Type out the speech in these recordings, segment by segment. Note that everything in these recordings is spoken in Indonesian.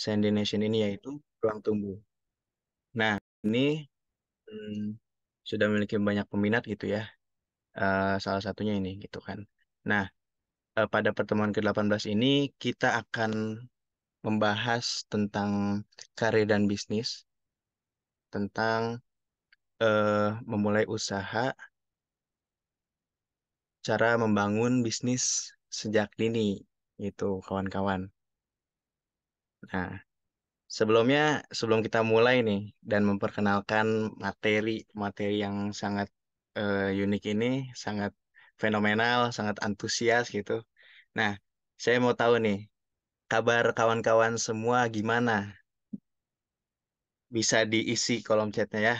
Destination ini yaitu ruang tunggu. Nah, ini hmm, sudah memiliki banyak peminat gitu ya. Salah satunya ini gitu kan. Nah, pada pertemuan ke-18 ini kita akan membahas tentang karir dan bisnis, tentang memulai usaha, cara membangun bisnis sejak dini, gitu kawan-kawan. Nah, sebelumnya, sebelum kita mulai nih dan memperkenalkan materi yang sangat unik ini, sangat fenomenal, sangat antusias gitu. Nah, saya mau tahu nih, kabar kawan-kawan semua gimana? Bisa diisi kolom chatnya ya.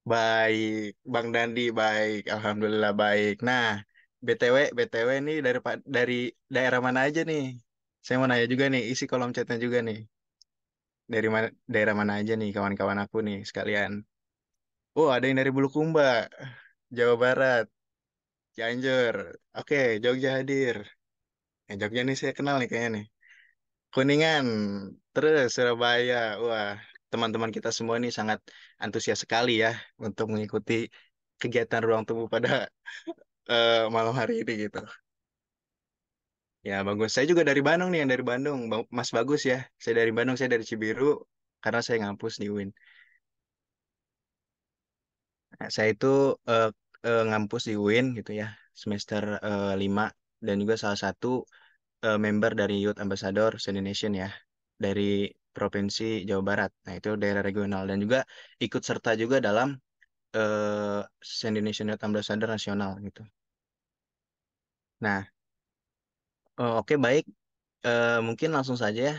Baik, Bang Dandi baik, Alhamdulillah baik. Nah, BTW nih dari daerah mana aja nih? Saya mau nanya juga nih, isi kolom chatnya juga nih. Dari mana daerah mana aja nih kawan-kawan aku nih sekalian. Oh, ada yang dari Bulukumba, Jawa Barat, Cianjur. Oke, Jogja hadir. Jogja nih saya kenal nih kayaknya nih. Kuningan, terus Surabaya. Wah, teman-teman kita semua nih sangat antusias sekali ya untuk mengikuti kegiatan ruang tunggu pada malam hari ini gitu. Ya, bagus. Saya juga dari Bandung nih, yang dari Bandung. Mas Bagus ya. Saya dari Bandung, saya dari Cibiru karena saya ngampus di UIN. Nah, saya itu eh, ngampus di UIN gitu ya, semester 5 dan juga salah satu member dari Youth Ambassador Nation ya, dari Provinsi Jawa Barat. Nah, itu daerah regional dan juga ikut serta juga dalam Nation Youth Ambassador nasional gitu. Nah, oke baik. Mungkin langsung saja ya,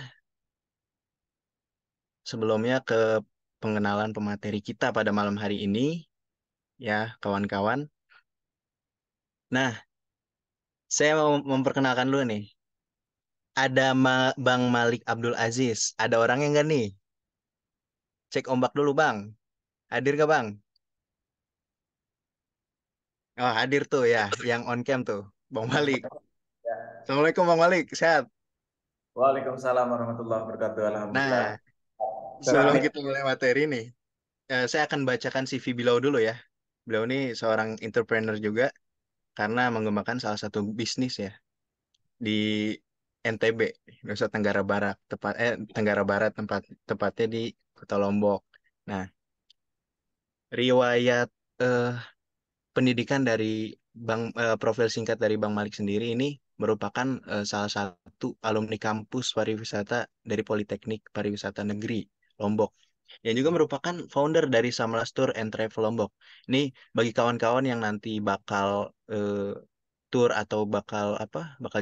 sebelumnya ke pengenalan pemateri kita pada malam hari ini ya, kawan-kawan. Nah, saya mau memperkenalkan dulu nih. Ada Bang Malik Abdul Aziz. Ada orangnya nggak nih? Cek ombak dulu, Bang. Hadir nggak, Bang? Oh, hadir tuh ya, yang on cam tuh, Bang Malik. Ya. Assalamualaikum, Bang Malik. Sehat? Waalaikumsalam warahmatullahi wabarakatuh. Alhamdulillah. Nah, Sehat sebelum nih. kita mulai materi nih, saya akan bacakan CV beliau dulu ya. Beliau ini seorang entrepreneur juga, karena mengembangkan salah satu bisnis ya di NTB, Nusa Tenggara Barat, Tenggara Barat tepatnya di Kota Lombok. Nah, riwayat eh, pendidikan dari profil singkat dari Bang Malik sendiri ini merupakan salah satu alumni kampus pariwisata dari Politeknik Pariwisata Negeri Lombok, yang juga merupakan founder dari Samlas Tour and Travel Lombok. Ini bagi kawan-kawan yang nanti bakal tour atau bakal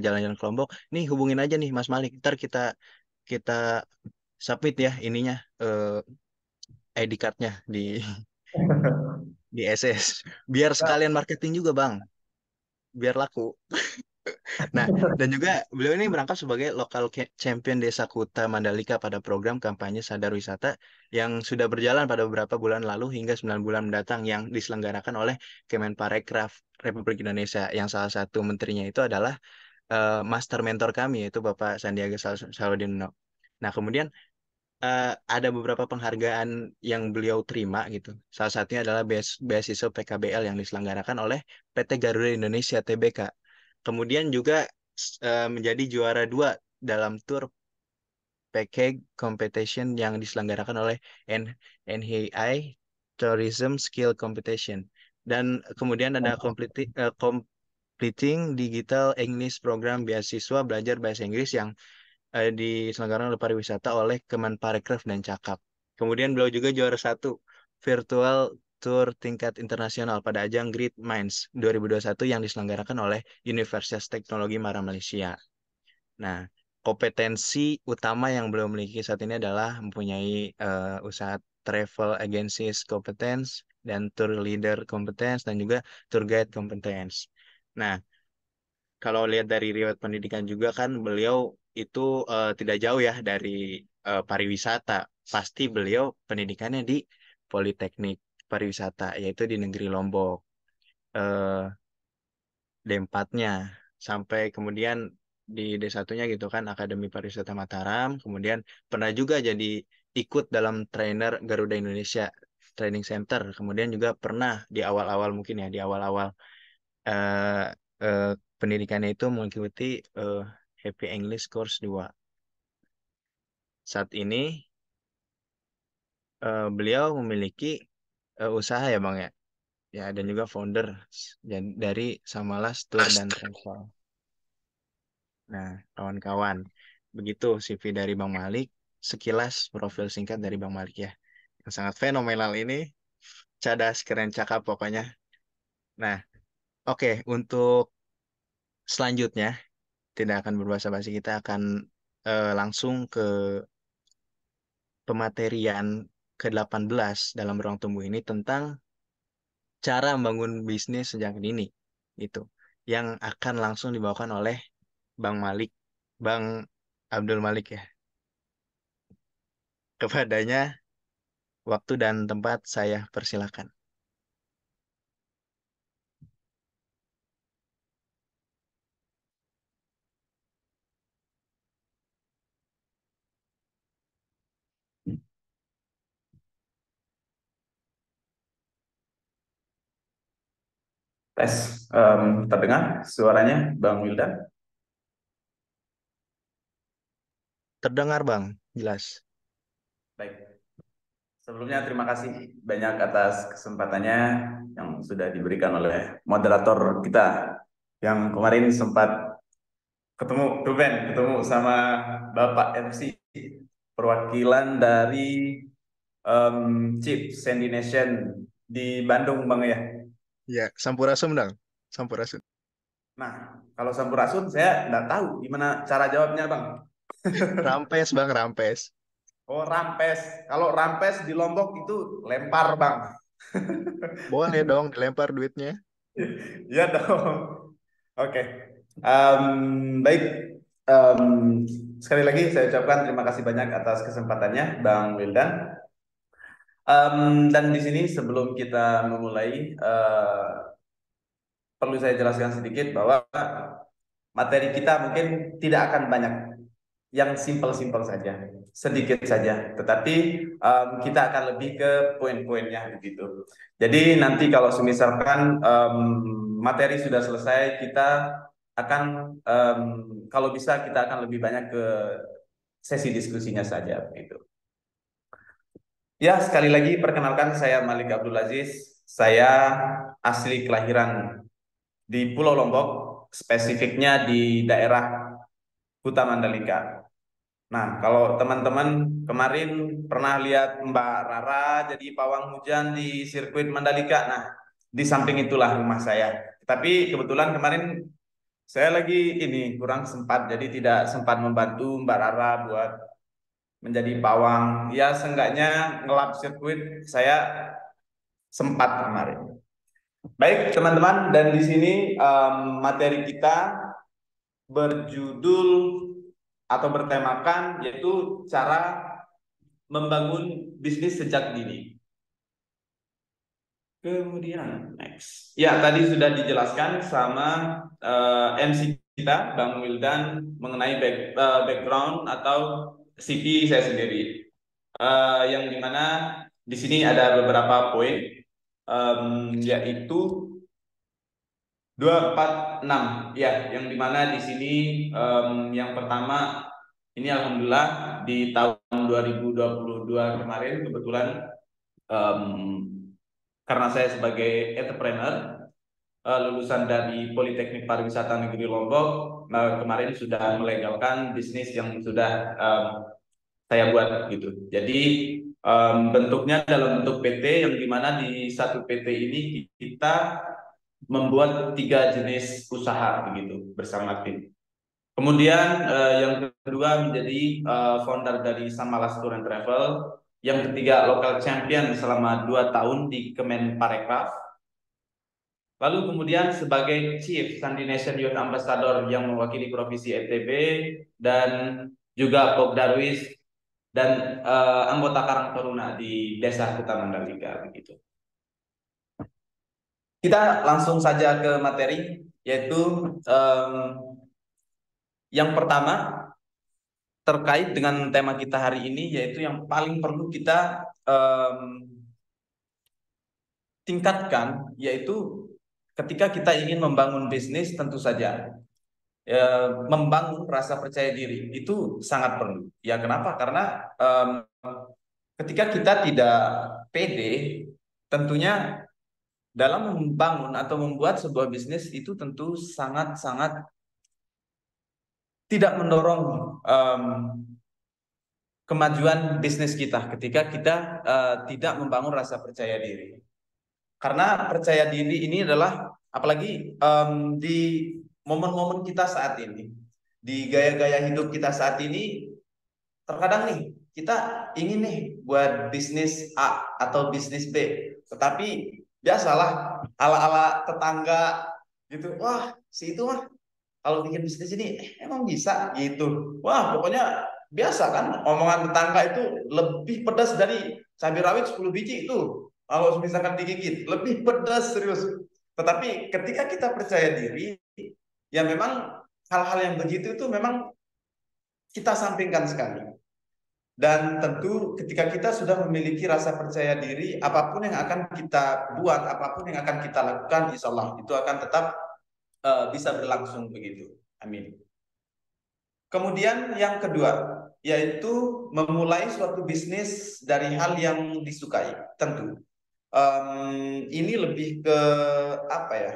jalan-jalan ke Lombok, nih hubungin aja nih Mas Malik. Ntar kita submit ya ininya, ID card-nya di SS. Biar sekalian marketing juga, Bang. Biar laku. Nah, dan juga beliau ini merangkap sebagai lokal champion Desa Kuta Mandalika pada program kampanye Sadar Wisata yang sudah berjalan pada beberapa bulan lalu hingga 9 bulan mendatang, yang diselenggarakan oleh Kemenparekraf Republik Indonesia, yang salah satu menterinya itu adalah master mentor kami, yaitu Bapak Sandiaga Salahuddin Uno. Nah, kemudian ada beberapa penghargaan yang beliau terima gitu. Salah satunya adalah beasiswa PKBL yang diselenggarakan oleh PT Garuda Indonesia Tbk. Kemudian juga menjadi juara dua dalam tour package competition yang diselenggarakan oleh NHI Tourism Skill Competition. Dan kemudian ada completing Digital English Program beasiswa belajar bahasa Inggris yang diselenggarakan oleh pariwisata oleh Kemenparekraf dan Cakap. Kemudian beliau juga juara satu virtual tour tingkat internasional pada ajang Great Minds 2021 yang diselenggarakan oleh Universitas Teknologi Mara Malaysia. Nah, kompetensi utama yang beliau miliki saat ini adalah mempunyai usaha travel agencies competence dan tour leader competence dan juga tour guide competence. Nah, kalau lihat dari riwayat pendidikan juga kan beliau itu tidak jauh ya dari pariwisata. Pasti beliau pendidikannya di Politeknik Pariwisata, yaitu di negeri Lombok. D4-nya sampai kemudian di D1-nya gitu kan Akademi Pariwisata Mataram, kemudian pernah juga jadi ikut dalam trainer Garuda Indonesia Training Center, kemudian juga pernah di awal-awal mungkin ya di awal-awal eh, eh, pendidikannya itu mengikuti eh, Happy English Course 2. Saat ini beliau memiliki usaha ya Bang ya. Ya, dan juga founder dari Samalas Tour dan Travel. Nah, kawan-kawan, begitu CV dari Bang Malik, sekilas profil singkat dari Bang Malik ya. Yang sangat fenomenal ini, cadas, keren, cakap pokoknya. Nah, oke, untuk selanjutnya, tidak akan berbahasa basi, kita akan langsung ke pematerian ke-18 dalam ruang tumbuh ini tentang cara membangun bisnis sejak dini. Itu yang akan langsung dibawakan oleh Bang Malik, Bang Abdul Malik ya. Kepadanya waktu dan tempat saya persilakan. Tes, terdengar suaranya Bang Wildan? Terdengar Bang, jelas. Baik. Sebelumnya terima kasih banyak atas kesempatannya yang sudah diberikan oleh moderator kita yang kemarin sempat ketemu sama Bapak MC perwakilan dari Chief Sandy Nation di Bandung, Bang ya. Ya, Sampurasum dong. Sampurasum. Nah, kalau Sampurasun saya nggak tahu gimana cara jawabnya, Bang. Rampes Bang, rampes. Oh, rampes. Kalau rampes di Lombok itu lempar, Bang. Boleh dong dilempar duitnya. Iya dong. Oke. Baik. Em, Sekali lagi saya ucapkan terima kasih banyak atas kesempatannya, Bang Wildan. Dan di sini sebelum kita memulai, perlu saya jelaskan sedikit bahwa materi kita mungkin tidak akan banyak, yang simpel-simpel saja, sedikit saja. Tetapi kita akan lebih ke poin-poinnya begitu. Jadi nanti kalau misalkan materi sudah selesai, kita akan kalau bisa kita akan lebih banyak ke sesi diskusinya saja begitu. Ya, sekali lagi perkenalkan saya Malik Abdul Aziz. Saya asli kelahiran di Pulau Lombok, spesifiknya di daerah Kuta Mandalika. Nah, kalau teman-teman kemarin pernah lihat Mbak Rara jadi pawang hujan di sirkuit Mandalika. Nah, di samping itulah rumah saya. Tapi kebetulan kemarin saya lagi ini kurang sempat, jadi tidak sempat membantu Mbak Rara buat menjadi pawang. Ya, seenggaknya ngelap sirkuit saya sempat kemarin. Baik, teman-teman, dan di sini materi kita berjudul atau bertemakan yaitu cara membangun bisnis sejak dini. Kemudian next. Ya, tadi sudah dijelaskan sama MC kita Bang Wildan mengenai background atau CV saya sendiri. Yang dimana di sini ada beberapa poin, yaitu 246 ya, yang dimana di sini yang pertama ini alhamdulillah di tahun 2022 kemarin kebetulan em, karena saya sebagai entrepreneur lulusan dari Politeknik Pariwisata Negeri Lombok, kemarin sudah melegalkan bisnis yang sudah saya buat gitu. Jadi bentuknya dalam bentuk PT yang dimana di satu PT ini kita membuat 3 jenis usaha begitu bersama tim. Kemudian yang kedua menjadi founder dari Samalas Tour and Travel. Yang ketiga local champion selama 2 tahun di Kemenparekraf. Lalu kemudian sebagai Chief Sandi Nation Youth Ambassador yang mewakili Provinsi NTB dan juga Pok Darwis dan anggota Karang Taruna di Desa Kuta Mandalika begitu. Kita langsung saja ke materi. yaitu yang pertama terkait dengan tema kita hari ini, yaitu yang paling perlu kita tingkatkan, yaitu ketika kita ingin membangun bisnis, tentu saja membangun rasa percaya diri itu sangat perlu. Ya, kenapa? Karena ketika kita tidak pede, tentunya dalam membangun atau membuat sebuah bisnis itu tentu sangat-sangat tidak mendorong kemajuan bisnis kita ketika kita tidak membangun rasa percaya diri. Karena percaya diri ini adalah, apalagi di momen-momen kita saat ini, di gaya-gaya hidup kita saat ini, terkadang nih kita ingin nih buat bisnis A atau bisnis B, tetapi biasalah ala-ala tetangga gitu, wah si itu mah kalau bikin bisnis ini emang bisa gitu. Wah, pokoknya biasa kan omongan tetangga itu lebih pedas dari cabai rawit 10 biji itu. Kalau misalkan digigit, lebih pedas serius. Tetapi ketika kita percaya diri, ya memang hal-hal yang begitu itu memang kita sampingkan sekali. Dan tentu ketika kita sudah memiliki rasa percaya diri, apapun yang akan kita buat, apapun yang akan kita lakukan, insya Allah itu akan tetap bisa berlangsung begitu. Amin. Kemudian yang kedua, yaitu memulai suatu bisnis dari hal yang disukai. Tentu, ini lebih ke apa ya?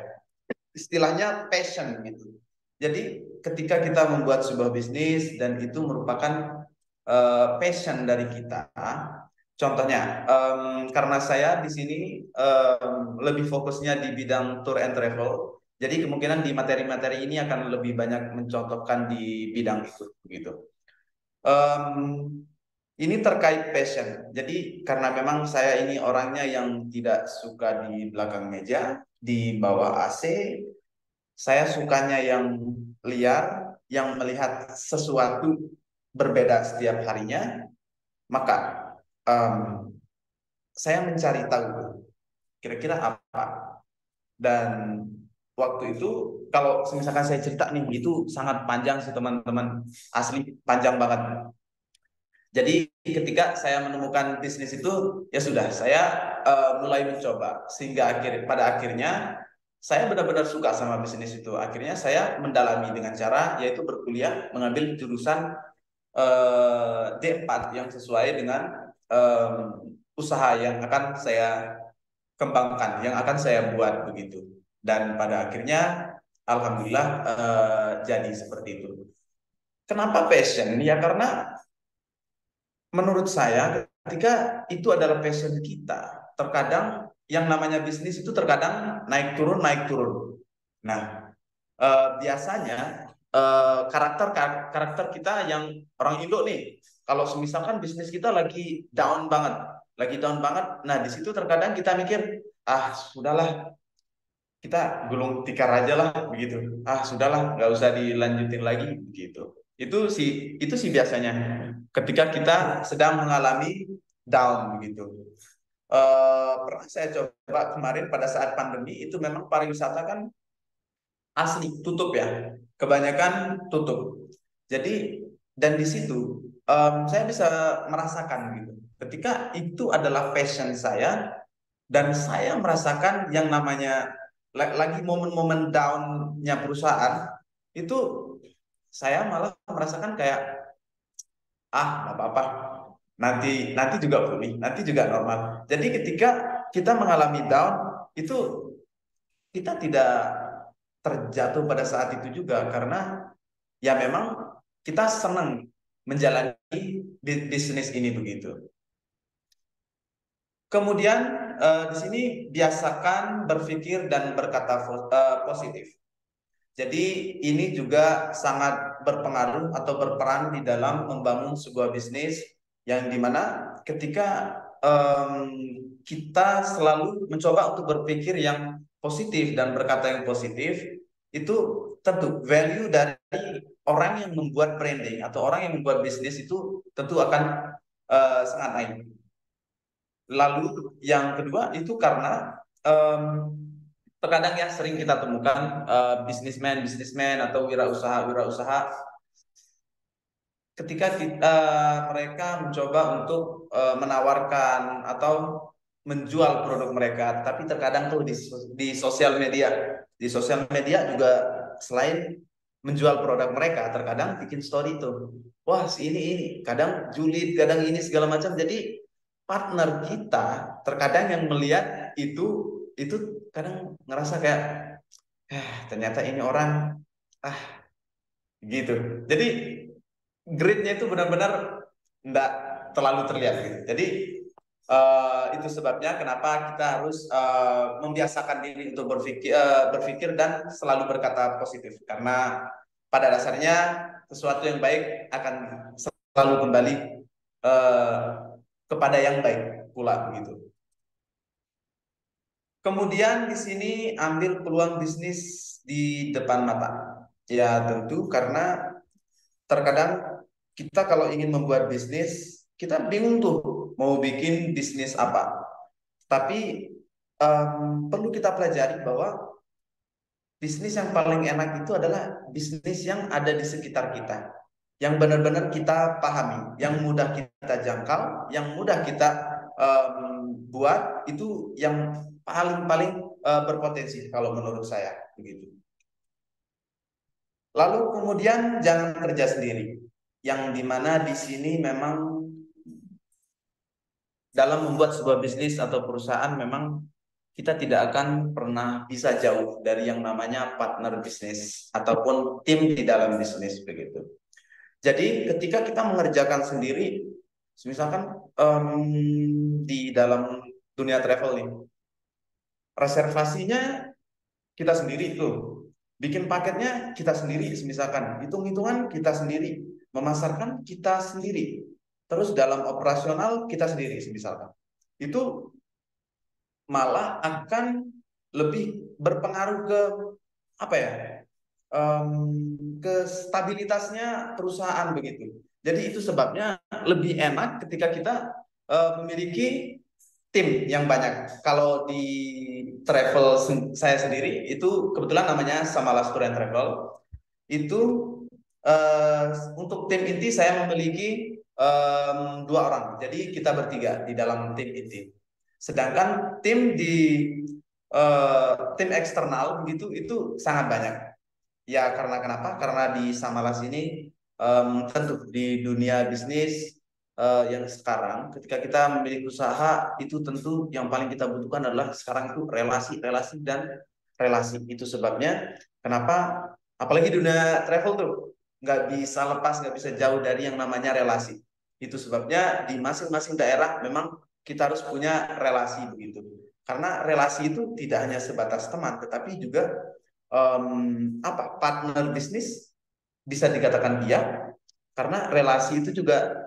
Istilahnya passion gitu. Jadi ketika kita membuat sebuah bisnis dan itu merupakan passion dari kita. Contohnya, karena saya di sini lebih fokusnya di bidang tour and travel, jadi kemungkinan di materi-materi ini akan lebih banyak mencontohkan di bidang itu, gitu. Ini terkait passion. Jadi karena memang saya ini orangnya yang tidak suka di belakang meja, di bawah AC, saya sukanya yang liar, yang melihat sesuatu berbeda setiap harinya. Maka saya mencari tahu kira-kira apa. Dan waktu itu kalau misalkan saya cerita nih, itu sangat panjang sih teman-teman, asli panjang banget. Jadi ketika saya menemukan bisnis itu, ya sudah saya mulai mencoba sehingga pada akhirnya saya benar-benar suka sama bisnis itu. Akhirnya saya mendalami dengan cara yaitu berkuliah, mengambil jurusan D4 yang sesuai dengan usaha yang akan saya kembangkan, yang akan saya buat begitu. Dan pada akhirnya alhamdulillah jadi seperti itu. Kenapa passion? Ya karena menurut saya ketika itu adalah passion kita, terkadang yang namanya bisnis itu terkadang naik turun naik turun. Nah, biasanya karakter karakter kita yang orang Indo nih, kalau misalkan bisnis kita lagi down banget, nah di situ terkadang kita mikir, ah sudahlah, kita gulung tikar aja lah begitu, ah sudahlah nggak usah dilanjutin lagi begitu. Itu sih biasanya ketika kita sedang mengalami down begitu. Pernah saya coba kemarin pada saat pandemi itu, memang pariwisata kan asli tutup ya, kebanyakan tutup. Jadi dan di situ saya bisa merasakan gitu, ketika itu adalah passion saya dan saya merasakan yang namanya lagi momen-momen down-nya perusahaan itu, saya malah merasakan kayak nggak apa-apa, nanti nanti juga pulih, nanti juga normal. Jadi ketika kita mengalami down itu, kita tidak terjatuh pada saat itu juga, karena ya memang kita senang menjalani bisnis ini begitu. Kemudian di sini biasakan berpikir dan berkata positif. Jadi ini juga sangat berpengaruh atau berperan di dalam membangun sebuah bisnis yang dimana ketika kita selalu mencoba untuk berpikir yang positif dan berkata yang positif, itu tentu value dari orang yang membuat branding atau orang yang membuat bisnis itu tentu akan sangat naik. Lalu yang kedua itu karena um, terkadang ya sering kita temukan bisnismen atau wirausaha ketika mereka mencoba untuk menawarkan atau menjual produk mereka, tapi terkadang tuh di sosial media, juga selain menjual produk mereka, terkadang bikin story tuh, wah ini, kadang julid, kadang ini segala macam. Jadi partner kita terkadang yang melihat itu kadang ngerasa kayak, ternyata ini orang ah gitu. Jadi gridnya itu benar-benar enggak terlalu terlihat gitu. Jadi itu sebabnya kenapa kita harus membiasakan diri untuk berpikir dan selalu berkata positif, karena pada dasarnya sesuatu yang baik akan selalu kembali uh, kepada yang baik pula begitu. Kemudian di sini ambil peluang bisnis di depan mata. Ya tentu karena terkadang kita kalau ingin membuat bisnis, kita bingung tuh mau bikin bisnis apa. Tapi perlu kita pelajari bahwa bisnis yang paling enak itu adalah bisnis yang ada di sekitar kita, yang benar-benar kita pahami, yang mudah kita jangkau, yang mudah kita buat, itu yang paling-paling berpotensi kalau menurut saya begitu. Lalu kemudian jangan kerja sendiri, yang dimana di sini memang dalam membuat sebuah bisnis atau perusahaan memang kita tidak akan pernah bisa jauh dari yang namanya partner bisnis ataupun tim di dalam bisnis begitu. Jadi ketika kita mengerjakan sendiri, misalkan di dalam dunia travel nih, reservasinya kita sendiri itu, bikin paketnya kita sendiri, misalkan hitung-hitungan kita sendiri, memasarkan kita sendiri, terus dalam operasional kita sendiri, misalkan itu malah akan lebih berpengaruh ke apa ya, ke stabilitasnya perusahaan begitu. Jadi itu sebabnya lebih enak ketika kita memiliki tim yang banyak. Kalau di travel saya sendiri itu kebetulan namanya Samalas Tour and Travel. Itu untuk tim inti saya memiliki dua orang. Jadi kita bertiga di dalam tim inti. Sedangkan tim eksternal begitu itu sangat banyak. Ya karena kenapa? Karena di Samalas ini tentu di dunia bisnis yang sekarang, ketika kita memiliki usaha itu tentu yang paling kita butuhkan adalah sekarang itu relasi, relasi dan relasi. Itu sebabnya kenapa apalagi dunia travel tuh nggak bisa lepas, nggak bisa jauh dari yang namanya relasi. Itu sebabnya di masing-masing daerah memang kita harus punya relasi begitu. Karena relasi itu tidak hanya sebatas teman, tetapi juga partner bisnis bisa dikatakan dia, karena relasi itu juga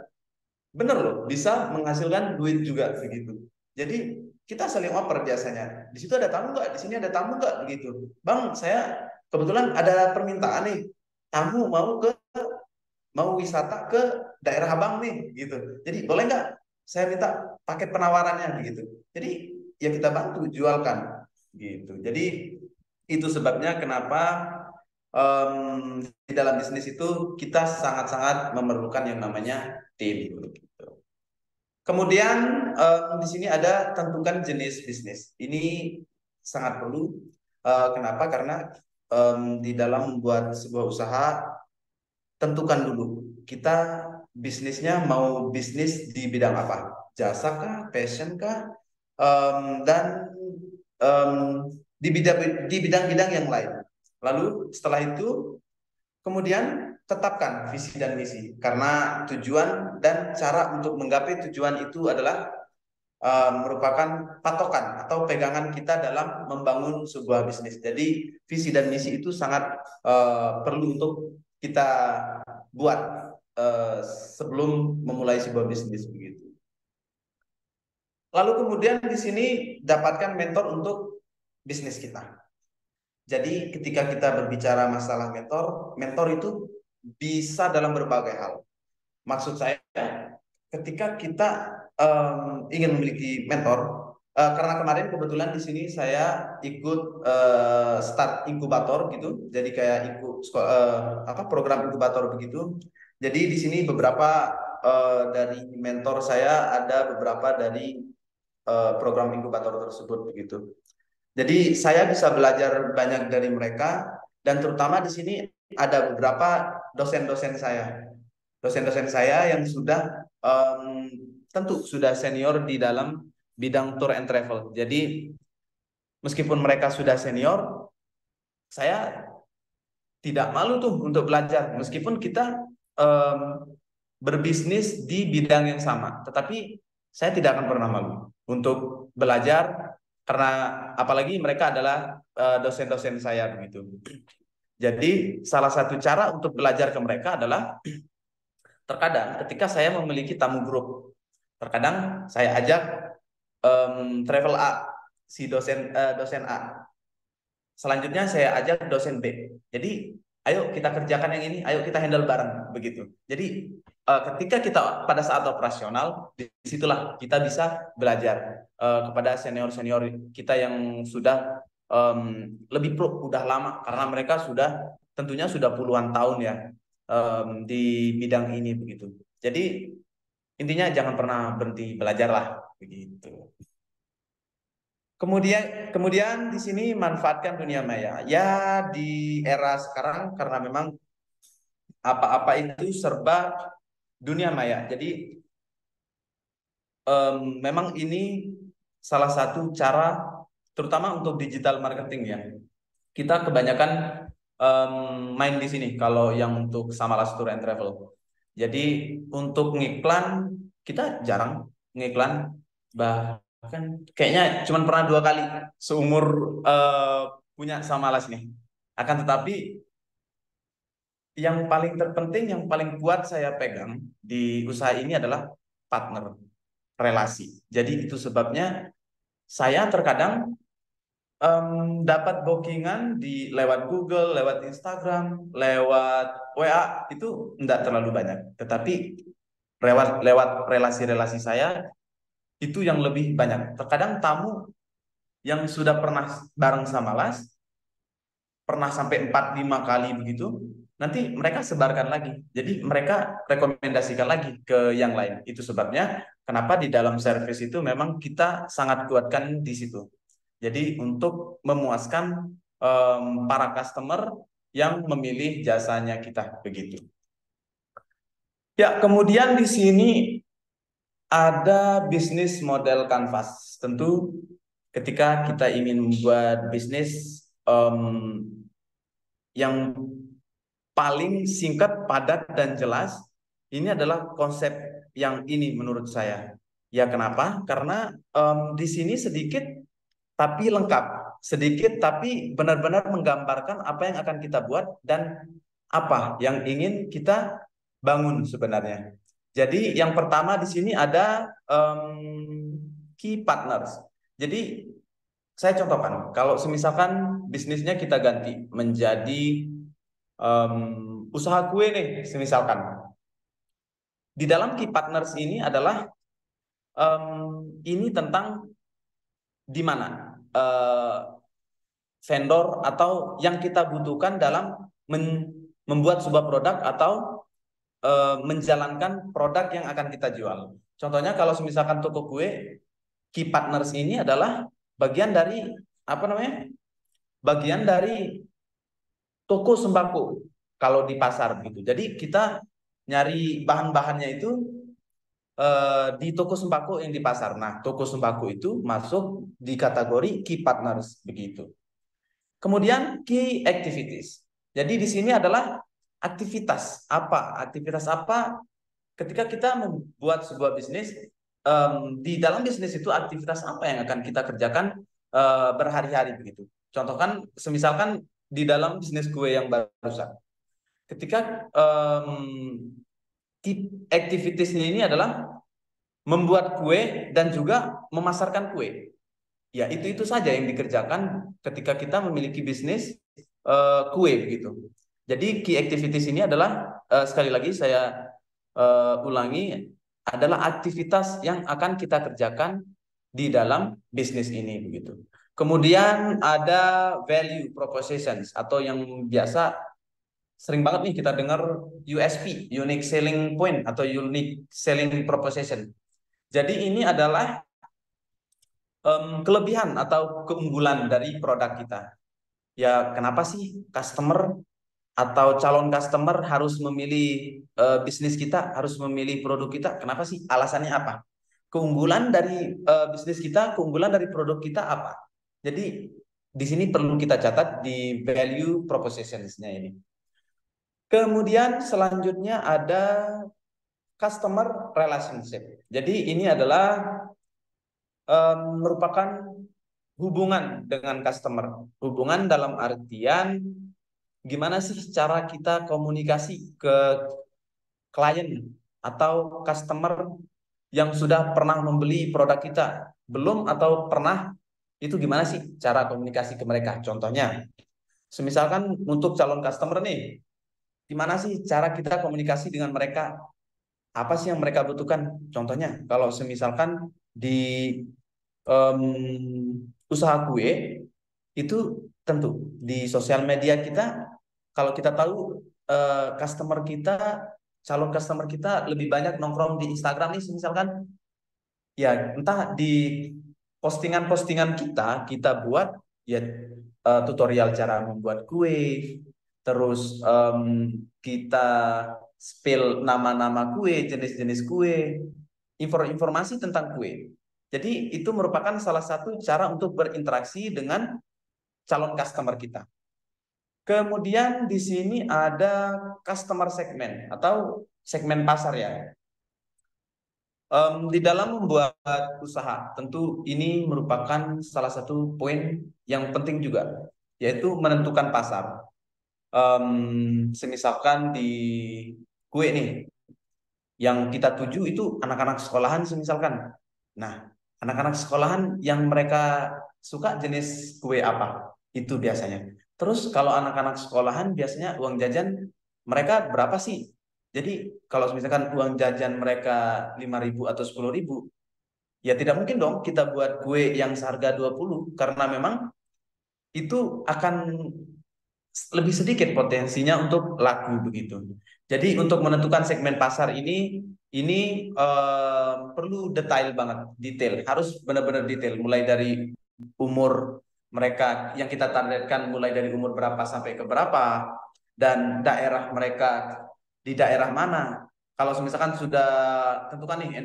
benar loh bisa menghasilkan duit juga begitu. Jadi kita saling oper biasanya. Di situ ada tamu nggak? Di sini ada tamu nggak? Begitu. Bang, saya kebetulan ada permintaan nih. Tamu mau wisata ke daerah Abang nih, gitu. Jadi boleh nggak? Saya minta paket penawarannya begitu. Jadi ya kita bantu jualkan gitu. Jadi itu sebabnya kenapa di dalam bisnis itu kita sangat-sangat memerlukan yang namanya tim. Gitu. Kemudian di sini ada tentukan jenis bisnis. Ini sangat perlu. Kenapa? Karena di dalam membuat sebuah usaha, tentukan dulu kita bisnisnya mau bisnis di bidang apa? Jasa kah, passion kah, dan em, di bidang-bidang yang lain. Lalu setelah itu kemudian tetapkan visi dan misi, karena tujuan dan cara untuk menggapai tujuan itu adalah merupakan patokan atau pegangan kita dalam membangun sebuah bisnis. Jadi visi dan misi itu sangat perlu untuk kita buat sebelum memulai sebuah bisnis begitu. Lalu kemudian di sini dapatkan mentor untuk bisnis kita. Jadi ketika kita berbicara masalah mentor, mentor itu bisa dalam berbagai hal. Maksud saya, ketika kita ingin memiliki mentor, karena kemarin kebetulan di sini saya ikut start inkubator gitu, jadi kayak ikut apa program inkubator begitu. Jadi di sini beberapa dari mentor saya ada beberapa dari program inkubator tersebut begitu. Jadi saya bisa belajar banyak dari mereka dan terutama di sini ada beberapa dosen-dosen saya yang sudah tentu sudah senior di dalam bidang tour and travel. Jadi meskipun mereka sudah senior, saya tidak malu tuh untuk belajar meskipun kita em, berbisnis di bidang yang sama. Tetapi saya tidak akan pernah malu untuk belajar karena apalagi mereka adalah dosen-dosen saya begitu. Jadi salah satu cara untuk belajar ke mereka adalah terkadang ketika saya memiliki tamu grup, terkadang saya ajak travel A, si dosen A. Selanjutnya saya ajak dosen B. Jadi ayo kita kerjakan yang ini, ayo kita handle bareng begitu. Jadi ketika kita pada saat operasional, disitulah kita bisa belajar kepada senior-senior kita yang sudah lebih pro, udah lama karena mereka sudah tentunya sudah puluhan tahun ya di bidang ini begitu. Jadi intinya jangan pernah berhenti belajar lah begitu. Kemudian di sini manfaatkan dunia maya. Ya di era sekarang karena memang apa-apa itu serba dunia maya. Jadi memang ini salah satu cara terutama untuk digital marketing ya. Kita kebanyakan main di sini kalau yang untuk Samalas Tour and Travel. Jadi untuk ngiklan kita jarang ngiklan, bahkan kayaknya cuma pernah 2 kali seumur punya Samalas nih. Akan tetapi yang paling terpenting, yang paling kuat saya pegang di usaha ini adalah partner, relasi. Jadi itu sebabnya saya terkadang dapat bookingan di lewat Google, lewat Instagram, lewat WA itu enggak terlalu banyak. Tetapi lewat relasi-relasi saya itu yang lebih banyak. Terkadang tamu yang sudah pernah bareng sama Las, pernah sampai 4-5 kali begitu, nanti mereka sebarkan lagi. Jadi mereka rekomendasikan lagi ke yang lain. Itu sebabnya kenapa di dalam service itu memang kita sangat kuatkan di situ. Jadi untuk memuaskan para customer yang memilih jasanya kita begitu. Ya, kemudian di sini ada bisnis model kanvas. Tentu ketika kita ingin membuat bisnis yang paling singkat, padat, dan jelas, ini adalah konsep yang ini menurut saya. Ya, kenapa? Karena di sini sedikit tapi lengkap, sedikit tapi benar-benar menggambarkan apa yang akan kita buat dan apa yang ingin kita bangun sebenarnya. Jadi yang pertama di sini ada key partners. Jadi saya contohkan, kalau semisalkan bisnisnya kita ganti menjadi usaha kue nih, semisalkan di dalam key partners ini adalah ini tentang di mana vendor atau yang kita butuhkan dalam membuat sebuah produk atau menjalankan produk yang akan kita jual. Contohnya kalau misalkan toko kue, key partners ini adalah bagian dari apa namanya? Bagian dari toko sembako kalau di pasar begitu. Jadi kita nyari bahan-bahannya itu di toko sembako yang di pasar. Nah, toko sembako itu masuk di kategori key partners begitu. Kemudian key activities. Jadi di sini adalah aktivitas apa? Aktivitas apa ketika kita membuat sebuah bisnis, di dalam bisnis itu aktivitas apa yang akan kita kerjakan berhari-hari begitu. Contohkan, semisalkan di dalam bisnis kue yang barusan, ketika key activities ini adalah membuat kue dan juga memasarkan kue. Ya, itu saja yang dikerjakan ketika kita memiliki bisnis kue begitu. Jadi key activities ini adalah sekali lagi saya ulangi adalah aktivitas yang akan kita kerjakan di dalam bisnis ini begitu. Kemudian ada value propositions atau yang biasa sering banget nih kita dengar USP, unique selling point atau unique selling proposition. Jadi ini adalah kelebihan atau keunggulan dari produk kita. Ya, kenapa sih customer atau calon customer harus memilih bisnis kita, harus memilih produk kita? Kenapa sih? Alasannya apa? Keunggulan dari bisnis kita, keunggulan dari produk kita apa? Jadi di sini perlu kita catat di value propositions-nya ini. Kemudian selanjutnya ada customer relationship. Jadi ini adalah merupakan hubungan dengan customer. Hubungan dalam artian gimana sih cara kita komunikasi ke klien atau customer yang sudah pernah membeli produk kita, belum atau pernah, itu gimana sih cara komunikasi ke mereka? Contohnya, semisalkan untuk calon customer nih, gimana sih cara kita komunikasi dengan mereka? Apa sih yang mereka butuhkan? Contohnya, kalau semisalkan di usaha kue, itu tentu di sosial media kita, kalau kita tahu customer kita, calon customer kita lebih banyak nongkrong di Instagram nih, misalkan, ya entah di postingan-postingan kita buat ya tutorial cara membuat kue, terus kita spill nama-nama kue, jenis-jenis kue, informasi tentang kue. Jadi itu merupakan salah satu cara untuk berinteraksi dengan calon customer kita. Kemudian di sini ada customer segment atau segmen pasar ya. Di dalam membuat usaha, tentu ini merupakan salah satu poin yang penting juga, yaitu menentukan pasar. Semisalkan di kue nih, yang kita tuju itu anak-anak sekolahan semisalkan. Nah, anak-anak sekolahan yang mereka suka jenis kue apa? Itu biasanya. Terus kalau anak-anak sekolahan biasanya uang jajan mereka berapa sih? Jadi kalau misalkan uang jajan mereka 5.000 atau 10.000, ya tidak mungkin dong kita buat kue yang seharga 20 karena memang itu akan lebih sedikit potensinya untuk laku begitu. Jadi untuk menentukan segmen pasar ini perlu detail banget, detail, harus benar-benar detail, mulai dari umur mereka yang kita targetkan mulai dari umur berapa sampai ke berapa, dan daerah mereka di daerah mana. Kalau misalkan sudah tentukan nih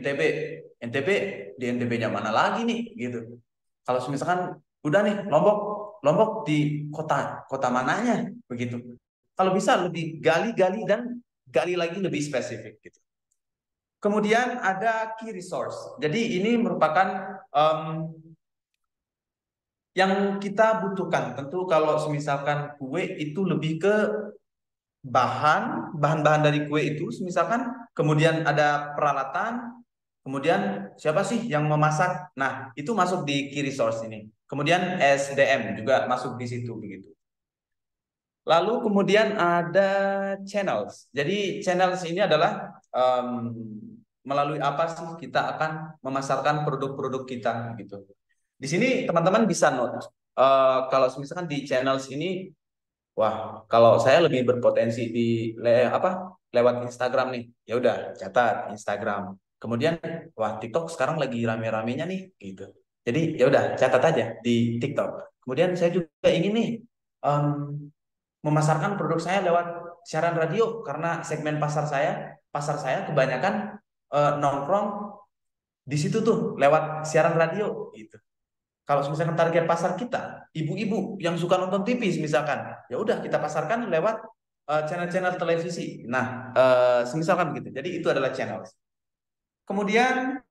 NTB di NTB-nya mana lagi nih gitu. Kalau misalkan udah nih Lombok, Lombok di kota kota mananya begitu. Kalau bisa lebih gali-gali dan gali lagi lebih spesifik gitu. Kemudian ada key resource. Jadi ini merupakan yang kita butuhkan. Tentu kalau misalkan kue itu lebih ke bahan-bahan dari kue itu, misalkan kemudian ada peralatan, kemudian siapa sih yang memasak? Nah, itu masuk di key resource ini. Kemudian SDM juga masuk di situ begitu. Lalu kemudian ada channels. Jadi channels ini adalah melalui apa sih kita akan memasarkan produk-produk kita gitu. Di sini teman-teman bisa note kalau misalkan di channels ini, wah, kalau saya lebih berpotensi di lewat Instagram nih. Ya udah, catat Instagram. Kemudian, wah, TikTok sekarang lagi rame-ramenya nih gitu. Jadi ya udah, catat aja di TikTok. Kemudian saya juga ingin nih em, memasarkan produk saya lewat siaran radio karena segmen pasar saya kebanyakan nongkrong di situ tuh lewat siaran radio gitu. Kalau misalkan target pasar kita ibu-ibu yang suka nonton TV misalkan, ya udah kita pasarkan lewat channel-channel televisi. Nah, misalkan gitu. Jadi itu adalah channel. Kemudian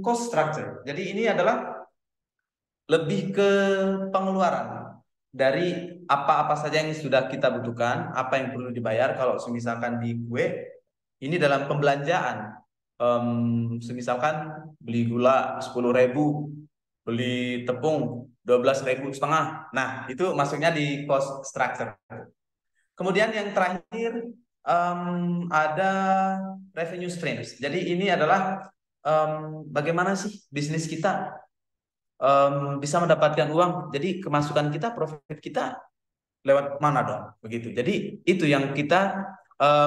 cost structure. Jadi ini adalah lebih ke pengeluaran dari apa-apa saja yang sudah kita butuhkan, apa yang perlu dibayar. Kalau misalkan di kue, ini dalam pembelanjaan. Semisalkan beli gula 10.000, beli tepung 12.500. Nah, itu masuknya di cost structure. Kemudian yang terakhir ada revenue streams. Jadi ini adalah bagaimana sih bisnis kita bisa mendapatkan uang. Jadi kemasukan kita, profit kita lewat mana dong? Begitu. Jadi itu yang kita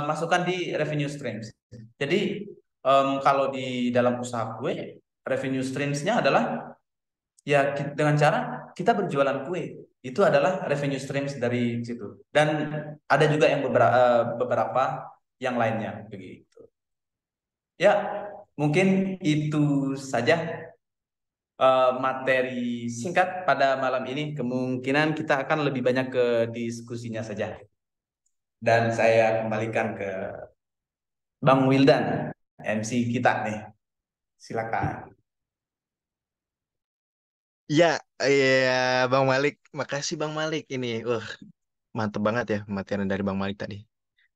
masukkan di revenue streams. Jadi kalau di dalam usaha kue, revenue streams-nya adalah ya dengan cara kita berjualan kue. Itu adalah revenue streams dari situ. Dan ada juga yang beberapa yang lainnya begitu. Ya, mungkin itu saja materi singkat pada malam ini. Kemungkinan kita akan lebih banyak ke diskusinya saja. Dan saya kembalikan ke Bang Wildan, MC kita nih. Silakan. Ya, iya Bang Malik. Makasih Bang Malik. Ini, mantep banget ya materi dari Bang Malik tadi.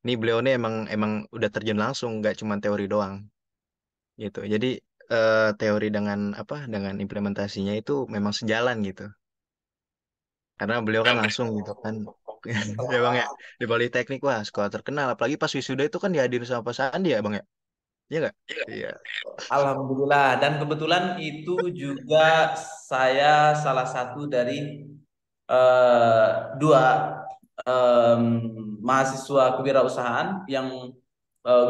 Ini beliau nih emang emang udah terjun langsung, nggak cuma teori doang gitu. Jadi teori dengan apa dengan implementasinya itu memang sejalan gitu. Karena beliau kan langsung gitu kan. Ya Bang ya, di Politeknik wah sekolah terkenal. Apalagi pas wisuda itu kan dihadirin sama Pak Sandi ya Bang ya. Iya nggak? Iya. Alhamdulillah. Dan kebetulan itu juga saya salah satu dari dua em, mahasiswa kewirausahaan yang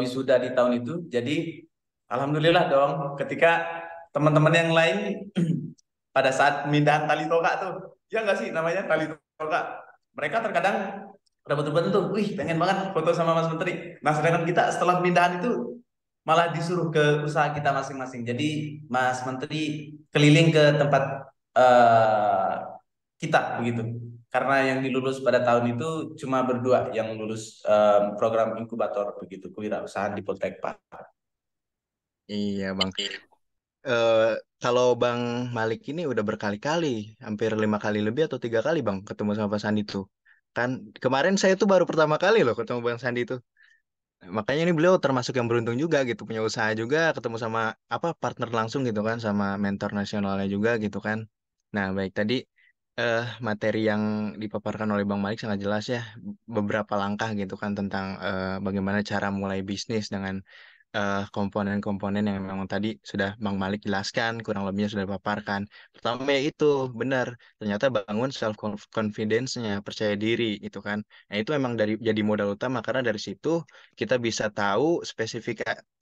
wisuda di tahun itu. Jadi alhamdulillah dong ketika teman-teman yang lain pada saat pemindahan tali toka tuh, ya nggak sih namanya tali toka. Mereka terkadang rebut-rebutan tuh, wih pengen banget foto sama Mas Menteri. Nah sedangkan kita setelah pemindahan itu malah disuruh ke usaha kita masing-masing. Jadi Mas Menteri keliling ke tempat eh, kita begitu. Karena yang dilulus pada tahun itu cuma berdua yang lulus program inkubator begitu, kewirausahaan di Poltekpa. Iya Bang. Eh kalau Bang Malik ini udah berkali-kali, hampir 5 kali lebih atau 3 kali Bang ketemu sama Pak Sandi tuh. Kan kemarin saya tuh baru pertama kali loh ketemu Bang Sandi tuh. Makanya ini beliau termasuk yang beruntung juga gitu, punya usaha juga, ketemu sama apa partner langsung gitu kan, sama mentor nasionalnya juga gitu kan. Nah, baik tadi materi yang dipaparkan oleh Bang Malik sangat jelas ya, beberapa langkah gitu kan tentang bagaimana cara mulai bisnis dengan komponen-komponen yang memang tadi sudah Bang Malik jelaskan, kurang lebihnya sudah dipaparkan. Pertama ya itu benar, ternyata bangun self confidence-nya, percaya diri gitu kan. Nah, itu emang dari jadi modal utama karena dari situ kita bisa tahu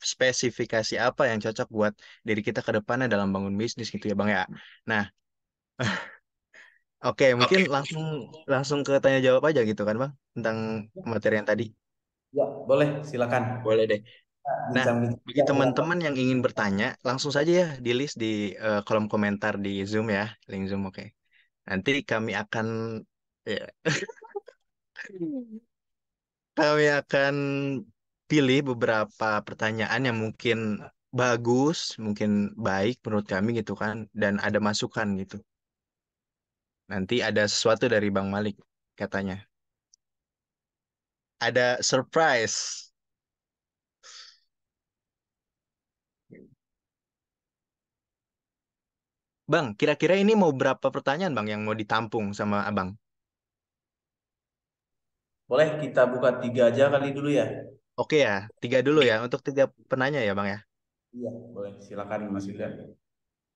spesifikasi apa yang cocok buat diri kita ke depannya dalam bangun bisnis gitu ya Bang ya. Nah, oke mungkin langsung langsung ke tanya jawab aja gitu kan Bang tentang materi yang tadi. Ya, boleh, silakan. Boleh deh. Nah, Bincang-bincang bagi dengan teman-teman yang ingin bertanya, langsung saja ya di list di kolom komentar di Zoom ya, link Zoom oke. Nanti ya, kami akan pilih beberapa pertanyaan yang mungkin bagus, mungkin baik menurut kami gitu kan, dan ada masukan gitu. Nanti ada sesuatu dari Bang Malik katanya. Ada surprise. Bang, kira-kira ini mau berapa pertanyaan Bang yang mau ditampung sama Abang? boleh kita buka tiga aja kali dulu ya. Oke ya, 3 dulu ya untuk 3 penanya ya Bang ya. Iya, boleh. Silakan Mas Yuda.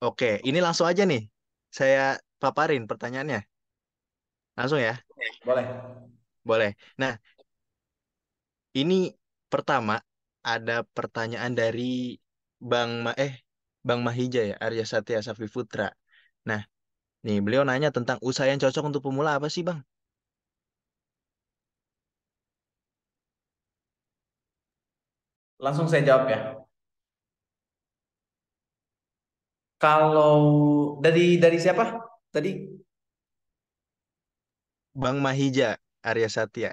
Oke, ini langsung aja nih. Saya paparin pertanyaannya. Langsung ya, Boleh. boleh. Nah, ini pertama ada pertanyaan dari Bang Mahija ya, Arya Satya Safi Putra. Nah, nih beliau nanya tentang usaha yang cocok untuk pemula apa sih, Bang? Langsung saya jawab ya. Kalau dari siapa? Tadi Bang Mahija Arya Satya.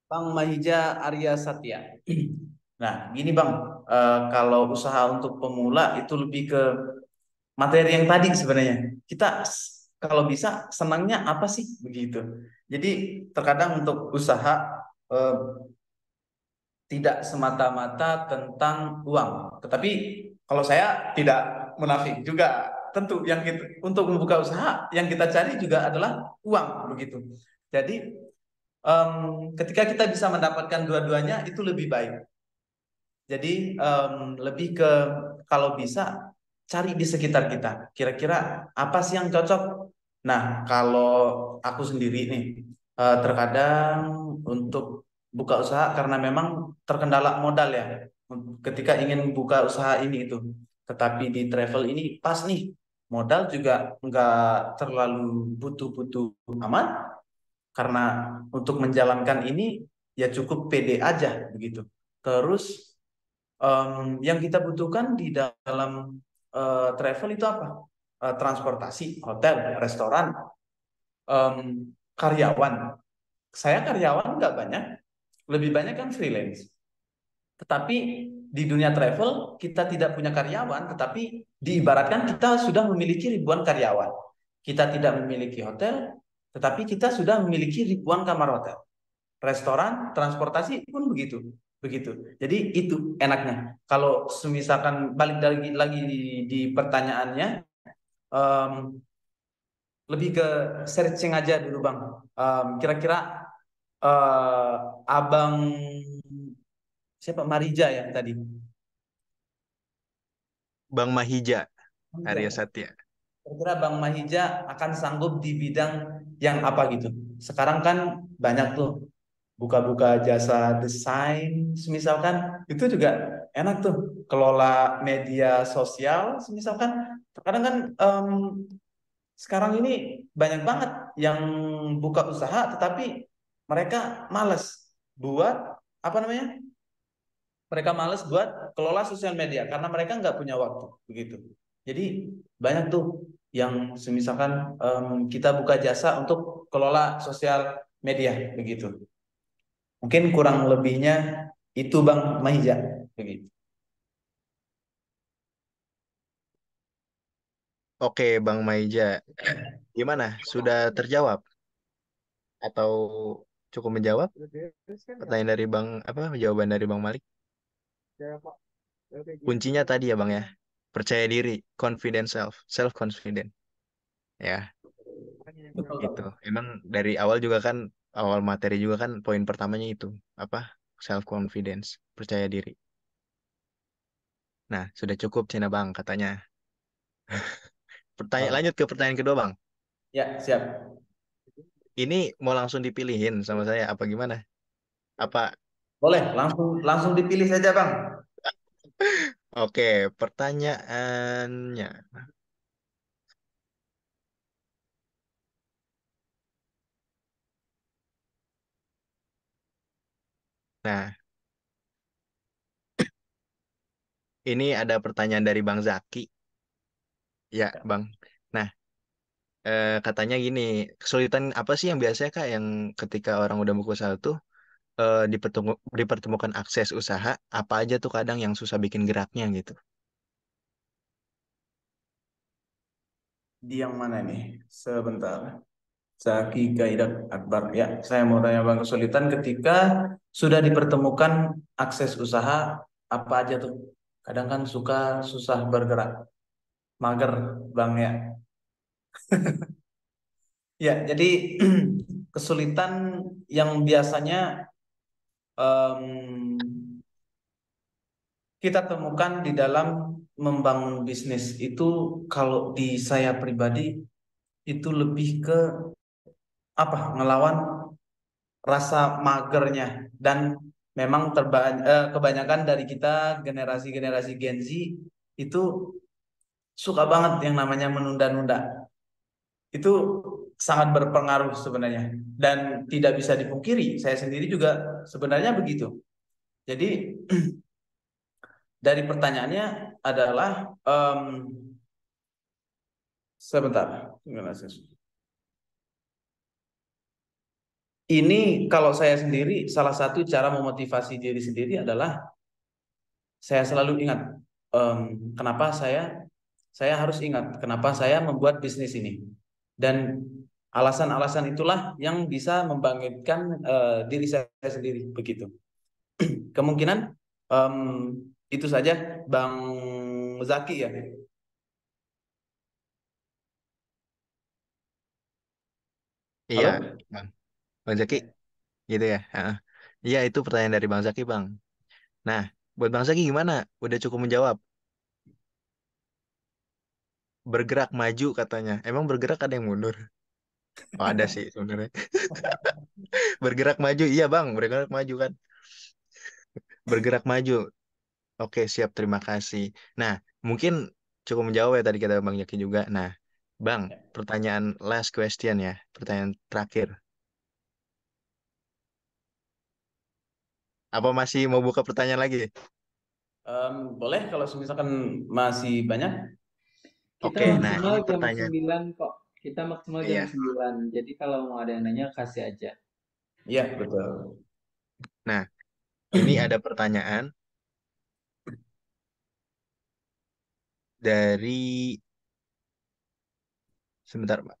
Bang Mahija Arya Satya. Nah, gini Bang, kalau usaha untuk pemula itu lebih ke materi yang tadi sebenarnya. Kita kalau bisa senangnya apa sih begitu. Jadi terkadang untuk usaha eh, tidak semata-mata tentang uang. Tetapi kalau saya tidak munafik juga. Tentu yang untuk membuka usaha yang kita cari juga adalah uang begitu. Jadi ketika kita bisa mendapatkan dua-duanya itu lebih baik. Jadi lebih ke kalau bisa cari di sekitar kita. Kira-kira apa sih yang cocok? Nah, kalau aku sendiri nih, terkadang untuk buka usaha karena memang terkendala modal ya. Ketika ingin buka usaha ini itu, tetapi di travel ini pas nih, modal juga nggak terlalu butuh-butuh amat karena untuk menjalankan ini ya cukup pede aja begitu. Terus yang kita butuhkan di dalam travel itu apa? Transportasi, hotel, restoran, karyawan. Saya karyawan nggak banyak, lebih banyak kan freelance. Tetapi di dunia travel kita tidak punya karyawan, tetapi diibaratkan kita sudah memiliki ribuan karyawan. Kita tidak memiliki hotel, tetapi kita sudah memiliki ribuan kamar hotel. Restoran, transportasi pun begitu. Begitu. Jadi itu enaknya. Kalau semisalkan balik lagi di pertanyaannya, em, lebih ke searching aja dulu Bang. Kira-kira eh, Abang siapa Marija ya tadi? Bang Mahija, Arya Marija. Satya. Kira-kira Bang Mahija akan sanggup di bidang yang apa gitu? Sekarang kan banyak tuh buka-buka jasa desain, misalkan itu juga enak tuh. Kelola media sosial, misalkan terkadang kan sekarang ini banyak banget yang buka usaha, tetapi mereka males buat apa namanya? Mereka males buat kelola sosial media karena mereka nggak punya waktu begitu. Jadi banyak tuh yang semisalkan kita buka jasa untuk kelola sosial media begitu. Mungkin kurang lebihnya itu Bang Mahija begitu. Oke, Bang Maija. Gimana? Sudah terjawab atau cukup menjawab pertanyaan dari Bang apa jawaban dari Bang Malik? Kuncinya tadi ya, Bang ya. Percaya diri, confident self confident. Ya, Betul, itu. Bang. Emang dari awal juga kan awal materi juga kan poin pertamanya itu apa? Self confidence, percaya diri. Nah, sudah cukup Cina Bang katanya. Lanjut ke pertanyaan kedua, Bang. Ya, siap. Ini mau langsung dipilihin sama saya apa gimana? Apa? Boleh, langsung langsung dipilih saja, Bang. Oke, pertanyaannya. Nah, ini ada pertanyaan dari Bang Zaki. Ya, Bang. Nah, katanya gini, kesulitan apa sih yang biasanya Kak yang ketika orang udah buka usaha tuh dipertemukan akses usaha, apa aja tuh kadang yang susah bikin geraknya gitu. Di yang mana nih? Sebentar. Zaki Gaidat Akbar. Ya, saya mau tanya Bang, kesulitan ketika sudah dipertemukan akses usaha apa aja tuh? Kadang kan suka susah bergerak, mager, Bang ya. Ya, jadi kesulitan yang biasanya em, kita temukan di dalam membangun bisnis itu kalau di saya pribadi itu lebih ke apa? Ngelawan rasa magernya dan memang kebanyakan dari kita generasi-generasi Gen Z itu suka banget yang namanya menunda-nunda. Itu sangat berpengaruh sebenarnya dan tidak bisa dipungkiri. Saya sendiri juga sebenarnya begitu. Jadi dari pertanyaannya adalah sebentar. Ini kalau saya sendiri salah satu cara memotivasi diri sendiri adalah saya selalu ingat em, kenapa saya harus ingat kenapa saya membuat bisnis ini dan alasan-alasan itulah yang bisa membangkitkan diri saya sendiri begitu. Kemungkinan em, itu saja Bang Zaki ya. Iya, Halo? Bang. Bang Zaki, Ya. gitu ya. Heeh. Iya, itu pertanyaan dari Bang Zaki, Bang. Nah, buat Bang Zaki gimana? Udah cukup menjawab? bergerak maju katanya. Emang bergerak ada yang mundur? Oh, ada sih sebenarnya. Bergerak maju, iya bang, bergerak maju kan. Bergerak maju. Oke, siap, terima kasih. Nah, mungkin cukup menjawab ya tadi kata Bang Jaki juga. Nah, Bang, pertanyaan last question ya, pertanyaan terakhir. Apa masih mau buka pertanyaan lagi? Boleh kalau misalkan masih banyak. Kita Oke, nah maksimal ini jam pertanyaan. 9 kok. Kita maksimal jam Iya. 9. Jadi kalau mau ada yang nanya kasih aja. Iya, betul. Nah, ini ada pertanyaan dari sebentar, Pak.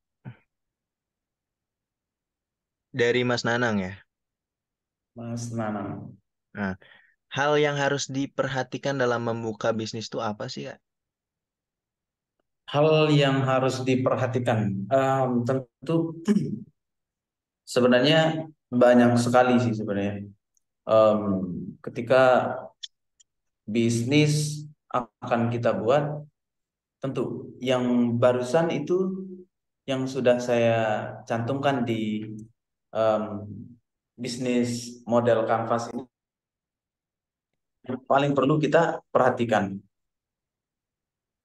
Dari Mas Nanang ya. Mas Nanang. Nah, hal yang harus diperhatikan dalam membuka bisnis itu apa sih, Kak? Hal yang harus diperhatikan, tentu sebenarnya banyak sekali sih sebenarnya. Em, Ketika bisnis akan kita buat, tentu yang barusan itu yang sudah saya cantumkan di em, bisnis model Canvas ini yang paling perlu kita perhatikan,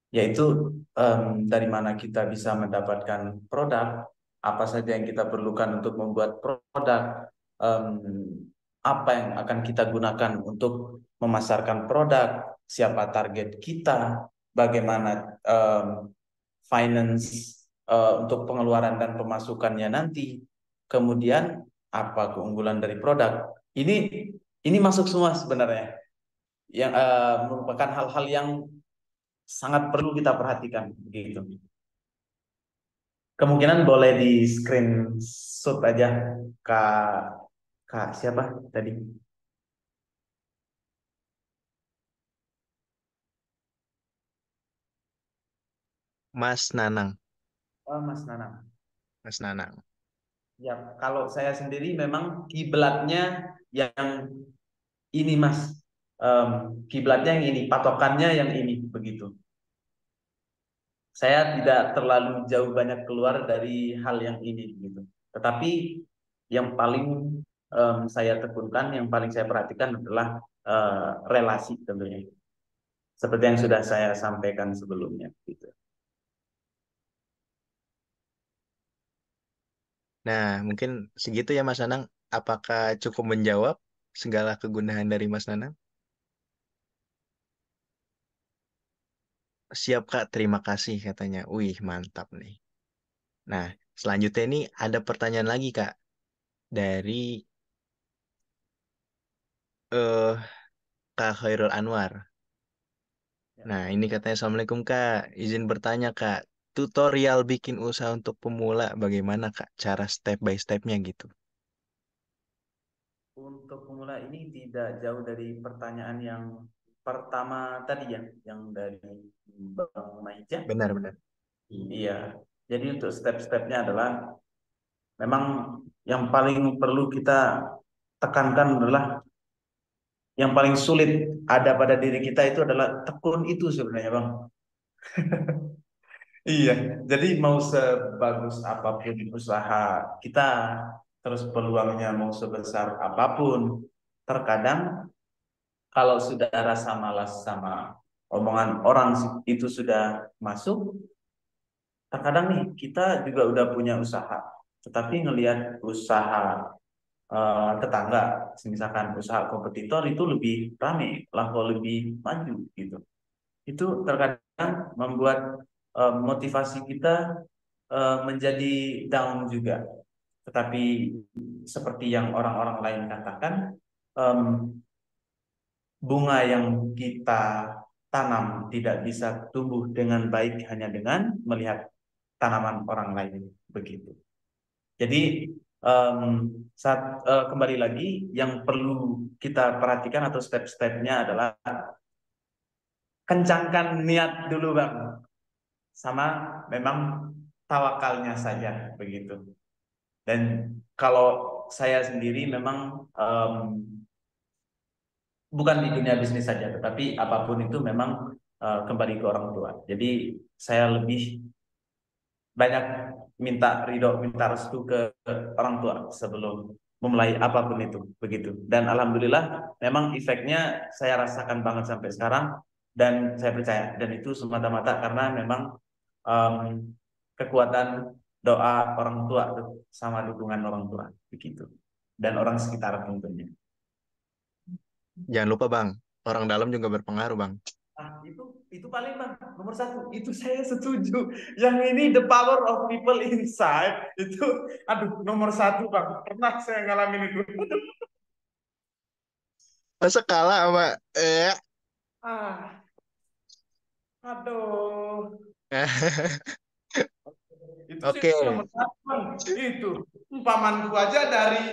yaitu dari mana kita bisa mendapatkan produk, apa saja yang kita perlukan untuk membuat produk, em, apa yang akan kita gunakan untuk memasarkan produk, siapa target kita, bagaimana finance untuk pengeluaran dan pemasukannya nanti, kemudian apa keunggulan dari produk. Ini masuk semua sebenarnya, yang merupakan hal-hal yang sangat perlu kita perhatikan begitu. Kemungkinan boleh di screenshot aja Kak Kak siapa tadi? Mas Nanang. Oh, Mas Nanang. Mas Nanang. Ya, kalau saya sendiri memang kiblatnya yang ini Mas. Kiblatnya yang ini, patokannya yang ini begitu. Saya tidak terlalu jauh banyak keluar dari hal yang ini gitu. Tetapi yang paling saya tekunkan, yang paling saya perhatikan adalah relasi tentunya. Seperti yang sudah saya sampaikan sebelumnya gitu. Nah, mungkin segitu ya Mas Nanang. Apakah cukup menjawab segala kegunaan dari Mas Nanang? Siap Kak, terima kasih katanya. Wih, mantap nih. Nah, selanjutnya ini ada pertanyaan lagi Kak dari eh Kak Khairul Anwar. Ya. Nah, ini katanya Assalamualaikum Kak. Izin bertanya Kak, tutorial bikin usaha untuk pemula bagaimana Kak? Cara step by stepnya gitu. Untuk pemula ini tidak jauh dari pertanyaan yang pertama tadi ya, yang dari Bang Maija. Benar-benar. Iya. Jadi untuk step-stepnya adalah memang yang paling perlu kita tekankan adalah yang paling sulit ada pada diri kita itu adalah tekun itu sebenarnya Bang. Iya, jadi mau sebagus apapun usaha kita, terus peluangnya mau sebesar apapun, terkadang kalau sudah rasa malas sama omongan orang itu sudah masuk, terkadang nih kita juga udah punya usaha, tetapi ngelihat usaha tetangga, misalkan usaha kompetitor itu lebih rame, laku lebih maju gitu. Itu terkadang membuat motivasi kita menjadi down juga. Tetapi seperti yang orang-orang lain katakan, em, bunga yang kita tanam tidak bisa tumbuh dengan baik hanya dengan melihat tanaman orang lain begitu. Jadi em, saat kembali lagi yang perlu kita perhatikan atau step-stepnya adalah kencangkan niat dulu Bang, sama memang tawakalnya saja begitu. Dan kalau saya sendiri memang bukan di dunia bisnis saja, tetapi apapun itu memang kembali ke orang tua. Jadi saya lebih banyak minta ridho, minta restu ke orang tua sebelum memulai apapun itu, begitu. Dan alhamdulillah, memang efeknya saya rasakan banget sampai sekarang, dan saya percaya, dan itu semata-mata karena memang em, kekuatan doa orang tua tuh, sama dukungan orang tua, begitu. Dan orang sekitar tentunya. Jangan lupa Bang, orang dalam juga berpengaruh Bang. Itu paling bang nomor satu, itu saya setuju. Yang ini the power of people inside itu, aduh, nomor satu bang. Pernah saya ngalamin itu. Masa kalah sama Ah, aduh, itu sih Oke, nomor satu bang. Itu pamanku aja dari,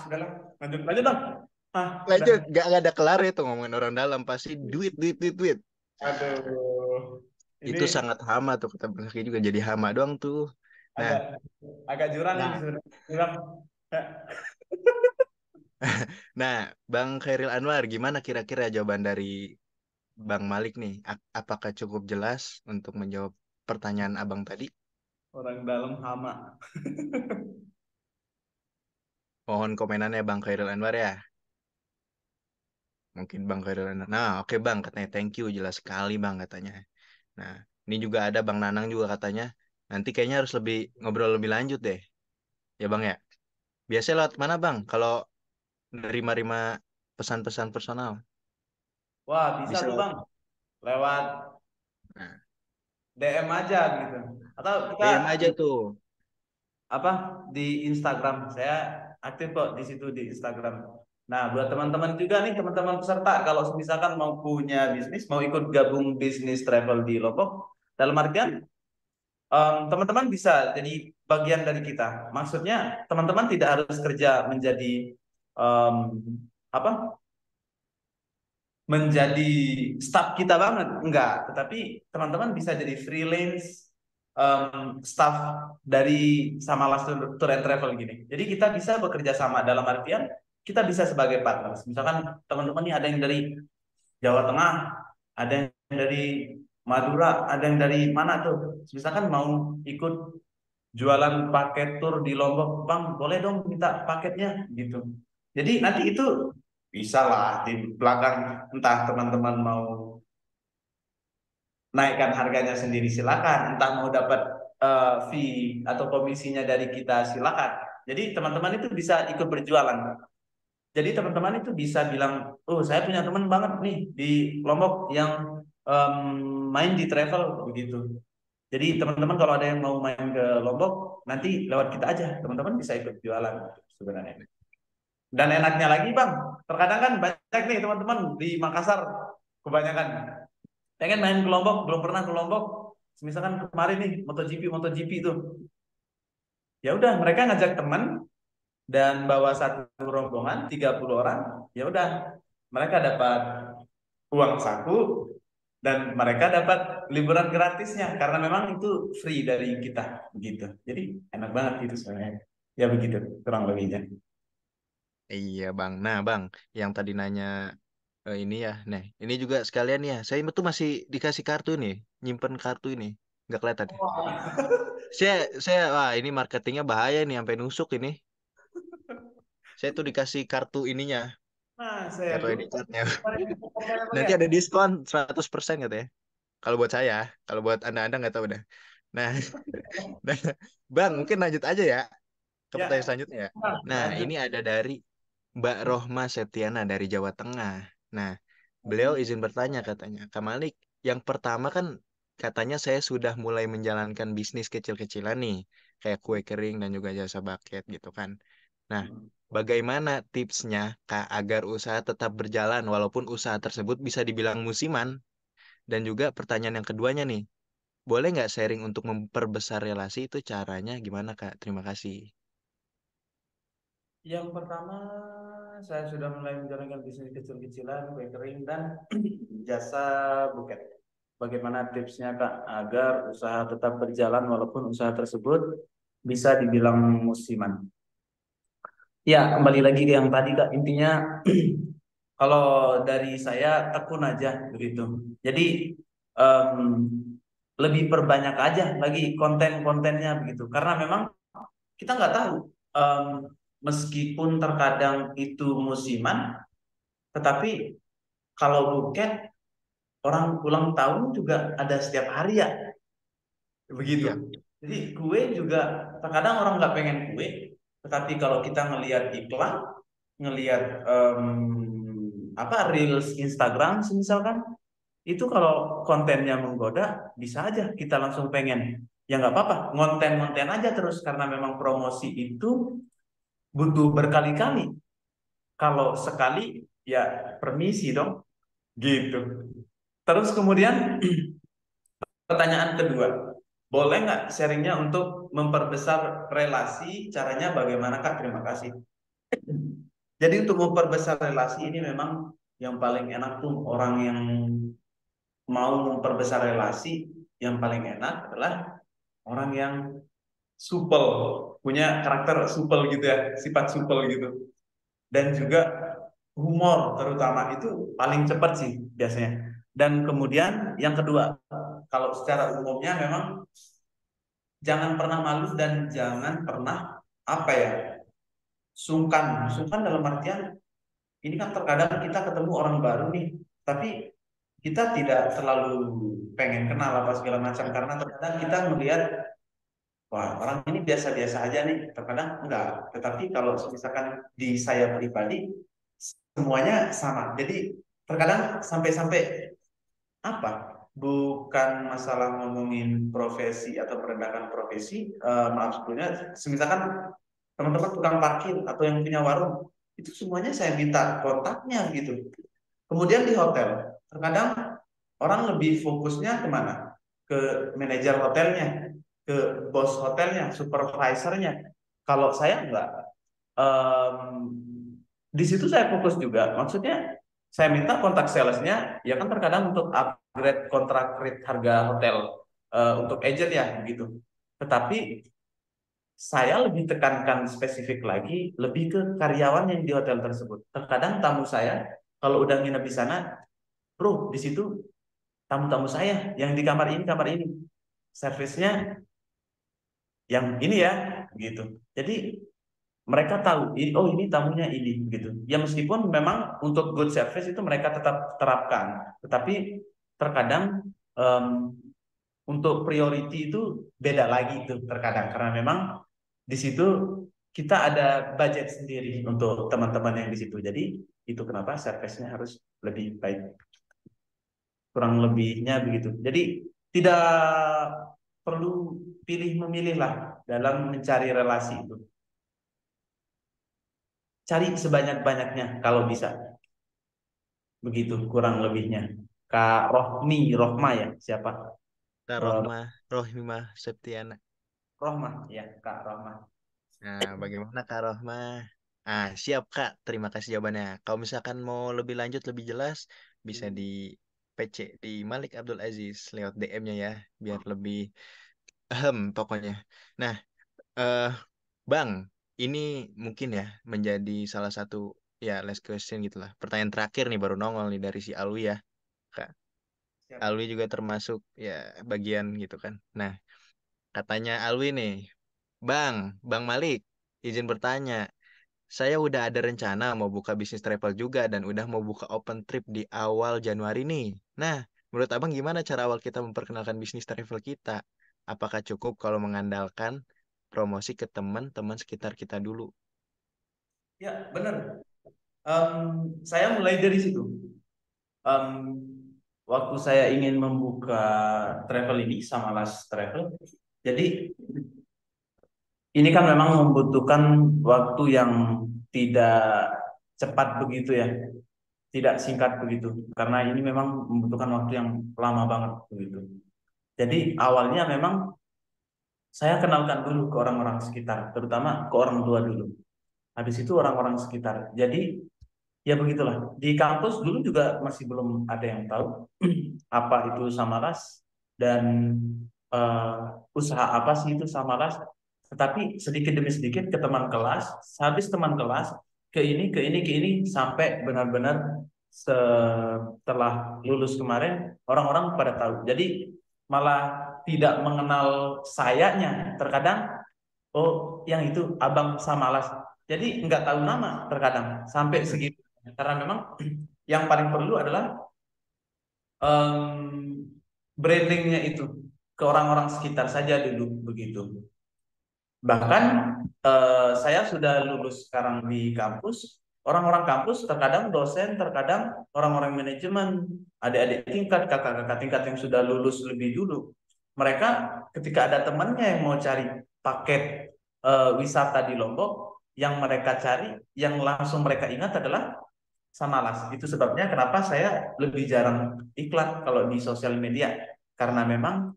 sudahlah, lanjut lanjut bang. Udah. lanjut. Gak ada kelar itu ngomongin orang dalam. Pasti duit, duit, duit, duit. Aduh, Itu ini sangat hama tuh. Kata Bang Zaki juga jadi hama doang tuh. Nah, agak agak jurang ini nah, jurang. nah, Bang Khairil Anwar, gimana kira-kira jawaban dari Bang Malik nih? Apakah cukup jelas untuk menjawab pertanyaan Abang tadi? Orang dalam hama. Mohon komenannya Bang Khairil Anwar ya. Mungkin Bang Khairil Anwar. Nah, oke Bang, katanya thank you, jelas sekali Bang katanya. Nah, ini juga ada Bang Nanang juga katanya. Nanti kayaknya harus lebih ngobrol lebih lanjut deh. Ya Bang ya. Biasanya lewat mana Bang? Kalau nerima-rima pesan-pesan personal. Wah, bisa Bisa tuh lewat. bang, lewat Nah, DM aja gitu. Atau kita DM di aja tuh. apa di Instagram. Saya aktif kok di situ di Instagram. Nah, buat teman-teman juga nih, teman-teman peserta, kalau misalkan mau punya bisnis, mau ikut gabung bisnis travel di Lombok, dalam artian teman-teman bisa jadi bagian dari kita. Maksudnya teman-teman tidak harus kerja menjadi em, apa menjadi staff kita banget, enggak, tetapi teman-teman bisa jadi freelance staff dari Samalas Tour and Travel gini. Jadi kita bisa bekerja sama, dalam artian kita bisa sebagai partner. Misalkan teman-teman nih ada yang dari Jawa Tengah, ada yang dari Madura, ada yang dari mana tuh. Misalkan mau ikut jualan paket tour di Lombok, Bang, boleh dong minta paketnya gitu. Jadi nanti itu bisa lah di belakang, entah teman-teman mau naikkan harganya sendiri silakan, entah mau dapat fee atau komisinya dari kita silakan. Jadi teman-teman itu bisa ikut berjualan. Jadi teman-teman itu bisa bilang, oh saya punya teman banget nih di Lombok yang main di travel begitu. Jadi teman-teman kalau ada yang mau main ke Lombok, nanti lewat kita aja, teman-teman bisa ikut jualan sebenarnya. Dan enaknya lagi Bang, terkadang kan banyak nih teman-teman di Makassar, kebanyakan pengen main ke Lombok, belum pernah ke Lombok. Misalkan kemarin nih MotoGP itu, ya udah mereka ngajak teman dan bawa satu rombongan 30 orang, ya udah mereka dapat uang saku dan mereka dapat liburan gratisnya karena memang itu free dari kita begitu. Jadi enak banget gitu sebenarnya. Ya begitu kurang lebihnya. Iya Bang. Nah Bang, yang tadi nanya ini ya. Nah, ini juga sekalian ya. Saya tuh masih dikasih kartu nih. Nyimpen kartu ini. Nggak kelihatan ya? Wah ini marketingnya bahaya nih. Sampai nusuk ini. Saya tuh dikasih kartu ininya. Nah, saya Kartu dulu ID card-nya. boleh Nanti ya? ada diskon 100% katanya. Kalau buat saya. Kalau buat Anda-Anda nggak tahu dah. Nah, nah, Bang, mungkin lanjut aja ya ke pertanyaan Ya, selanjutnya ya. nah, Nah, lanjut. ini ada dari Mbak Rohma Septiana dari Jawa Tengah. Nah, beliau izin bertanya katanya, Kak Malik, yang pertama kan katanya saya sudah mulai menjalankan bisnis kecil-kecilan nih, kayak kue kering dan juga jasa buket gitu kan. Nah, bagaimana tipsnya Kak agar usaha tetap berjalan walaupun usaha tersebut bisa dibilang musiman? Dan juga pertanyaan yang keduanya nih, boleh nggak sharing untuk memperbesar relasi itu caranya gimana Kak? Terima kasih. Yang pertama, saya sudah mulai menjalankan bisnis kecil-kecilan, kue kering dan jasa buket. Bagaimana tipsnya Kak agar usaha tetap berjalan walaupun usaha tersebut bisa dibilang musiman? Ya, kembali lagi ke yang tadi Kak, intinya Kalau dari saya tekun aja begitu. Jadi em, lebih perbanyak aja lagi konten-kontennya begitu. Karena memang kita nggak tahu, em, meskipun terkadang itu musiman, tetapi kalau bukan orang ulang tahun juga ada setiap hari ya, begitu. Iya, Jadi kue juga terkadang orang nggak pengen kue, tetapi kalau kita ngelihat iklan, ngelihat apa reels Instagram misalkan, itu kalau kontennya menggoda bisa aja kita langsung pengen. Ya nggak apa-apa, ngonten-ngonten aja terus karena memang promosi itu butuh berkali-kali. Kalau sekali ya permisi dong, gitu. Terus kemudian pertanyaan kedua, boleh nggak sharingnya untuk memperbesar relasi? Caranya bagaimana Kak? Terima kasih. Jadi untuk memperbesar relasi ini memang yang paling enak tuh orang yang mau memperbesar relasi, yang paling enak adalah orang yang supel, punya karakter supel gitu ya, sifat supel gitu. Dan juga humor terutama itu paling cepat sih biasanya. Dan kemudian yang kedua, kalau secara umumnya memang jangan pernah malu dan jangan pernah apa ya, sungkan. Sungkan dalam artian ini kan terkadang kita ketemu orang baru nih, tapi kita tidak terlalu pengen kenal apa segala macam karena terkadang kita melihat wah orang ini biasa-biasa aja nih, terkadang enggak. Tetapi kalau misalkan di saya pribadi semuanya sama. Jadi terkadang sampai-sampai apa? Bukan masalah ngomongin profesi atau merendahkan profesi, maaf sebetulnya, misalkan teman-teman tukang parkir atau yang punya warung, itu semuanya saya minta kontaknya gitu. Kemudian di hotel, terkadang orang lebih fokusnya kemana? Ke manajer hotelnya, ke bos hotelnya, supervisornya. Kalau saya enggak. Em, di situ saya fokus juga. Maksudnya saya minta kontak salesnya, ya kan terkadang untuk upgrade kontrak rate harga hotel untuk agent ya begitu. Tetapi saya lebih tekankan spesifik lagi, lebih ke karyawan yang di hotel tersebut. Terkadang tamu saya kalau udah nginep di sana, bro, di situ tamu-tamu saya yang di kamar ini, servisnya yang ini ya, gitu. Jadi mereka tahu, oh ini tamunya ini, gitu. Ya meskipun memang untuk good service itu mereka tetap terapkan, tetapi terkadang em, untuk priority itu beda lagi itu terkadang karena memang di situ kita ada budget sendiri untuk teman-teman yang di situ. Jadi itu kenapa service-nya harus lebih baik. Kurang lebihnya begitu. Jadi tidak perlu pilih memilih lah dalam mencari relasi itu. Cari sebanyak-banyaknya kalau bisa. Begitu kurang lebihnya. Kak Rohma ya, siapa? Kak Eh, Rohmah Septiana. Rohma ya, Kak Rohma. Nah, bagaimana Kak Rohma? Ah, siap Kak. Terima kasih jawabannya. Kalau misalkan mau lebih lanjut, lebih jelas, bisa di PC di Malik Abdul Aziz lewat DM-nya ya, biar lebih pokoknya. Nah, eh Bang, ini mungkin ya menjadi salah satu ya last question gitu lah. Pertanyaan terakhir nih baru nongol nih dari si Alwi ya, Kak. Siap. Alwi juga termasuk ya bagian gitu kan. Nah, katanya Alwi nih, Bang Malik, izin bertanya. Saya udah ada rencana mau buka bisnis travel juga dan udah mau buka open trip di awal Januari nih. Nah, menurut Abang gimana cara awal kita memperkenalkan bisnis travel kita? Apakah cukup kalau mengandalkan promosi ke teman-teman sekitar kita dulu? Ya, benar. Saya mulai dari situ. Em, Waktu saya ingin membuka travel ini sama Las Travel, jadi ini kan memang membutuhkan waktu yang tidak cepat begitu ya, tidak singkat begitu, karena ini memang membutuhkan waktu yang lama banget begitu. Jadi awalnya memang saya kenalkan dulu ke orang-orang sekitar, terutama ke orang tua dulu. Habis itu orang-orang sekitar. Jadi ya begitulah. Di kampus dulu juga masih belum ada yang tahu apa itu Samaras dan eh, usaha apa sih itu Samaras. Tetapi sedikit demi sedikit ke teman kelas, habis teman kelas ke ini sampai benar-benar setelah lulus kemarin orang-orang pada tahu. Jadi malah tidak mengenal sayanya. Terkadang oh yang itu Abang Samalas. Jadi nggak tahu nama terkadang sampai segitu. Karena memang yang paling perlu adalah brandingnya itu ke orang-orang sekitar saja dulu begitu. Bahkan saya sudah lulus sekarang di kampus, orang-orang kampus terkadang dosen, terkadang orang-orang manajemen, adik-adik tingkat, kakak-kakak tingkat yang sudah lulus lebih dulu. Mereka ketika ada temannya yang mau cari paket wisata di Lombok, yang mereka cari, yang langsung mereka ingat adalah Samalas. Itu sebabnya kenapa saya lebih jarang iklan kalau di sosial media, karena memang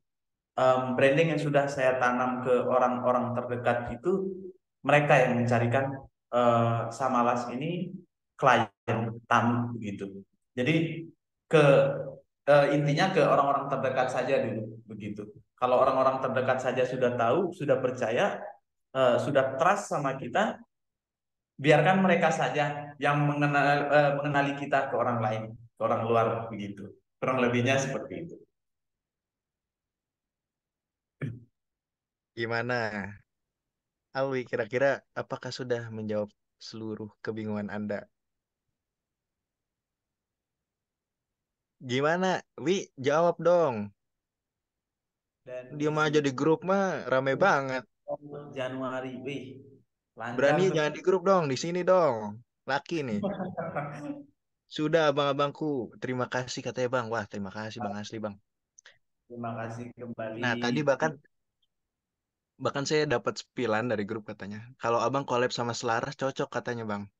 branding yang sudah saya tanam ke orang-orang terdekat itu mereka yang mencarikan Samalas ini klien tamu begitu. Jadi ke intinya ke orang-orang terdekat saja dulu begitu. Kalau orang-orang terdekat saja sudah tahu, sudah percaya, sudah trust sama kita, biarkan mereka saja yang mengenali kita ke orang lain, ke orang luar begitu. Kurang lebihnya seperti itu. Gimana, Alwi, kira-kira apakah sudah menjawab seluruh kebingungan Anda? Gimana, Wi, jawab dong. Dan Diam isi aja di grup mah rame banget. Januari, wih, lancar Berani tuh. jangan di grup dong, di sini dong. Laki nih. Sudah abang-abangku. Terima kasih katanya Bang. Wah, terima kasih Bang asli Bang. Terima kasih kembali. Nah, tadi bahkan bahkan saya dapat spilan dari grup katanya. Kalau Abang collab sama Selaras cocok katanya Bang.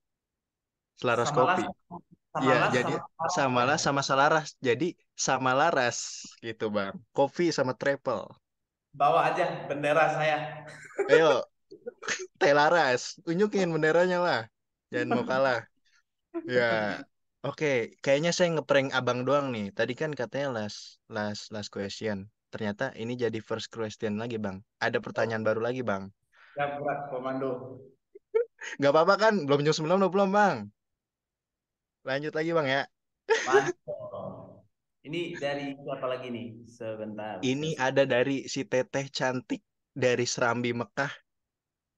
Selaras Samalas, kopi. Iya, Samalas jadi sama Samaras ya. samalah sama Selaras. Jadi sama Laras gitu Bang. Kopi sama Travel. Bawa aja bendera saya. Ayo, Teh Laras. Tunjukin benderanya lah. Jangan mau kalah. Ya, oke. Kayaknya saya ngeprank abang doang nih. Tadi kan katanya last question. Ternyata ini jadi first question lagi, Bang. Ada pertanyaan baru lagi, Bang. Ya berat komando. Gak apa-apa kan? Belum jam 9 belum, Bang. Lanjut lagi, Bang ya. Mantap. Ini dari siapa lagi nih? Sebentar. Ini ada dari si Teteh cantik dari Serambi Mekah.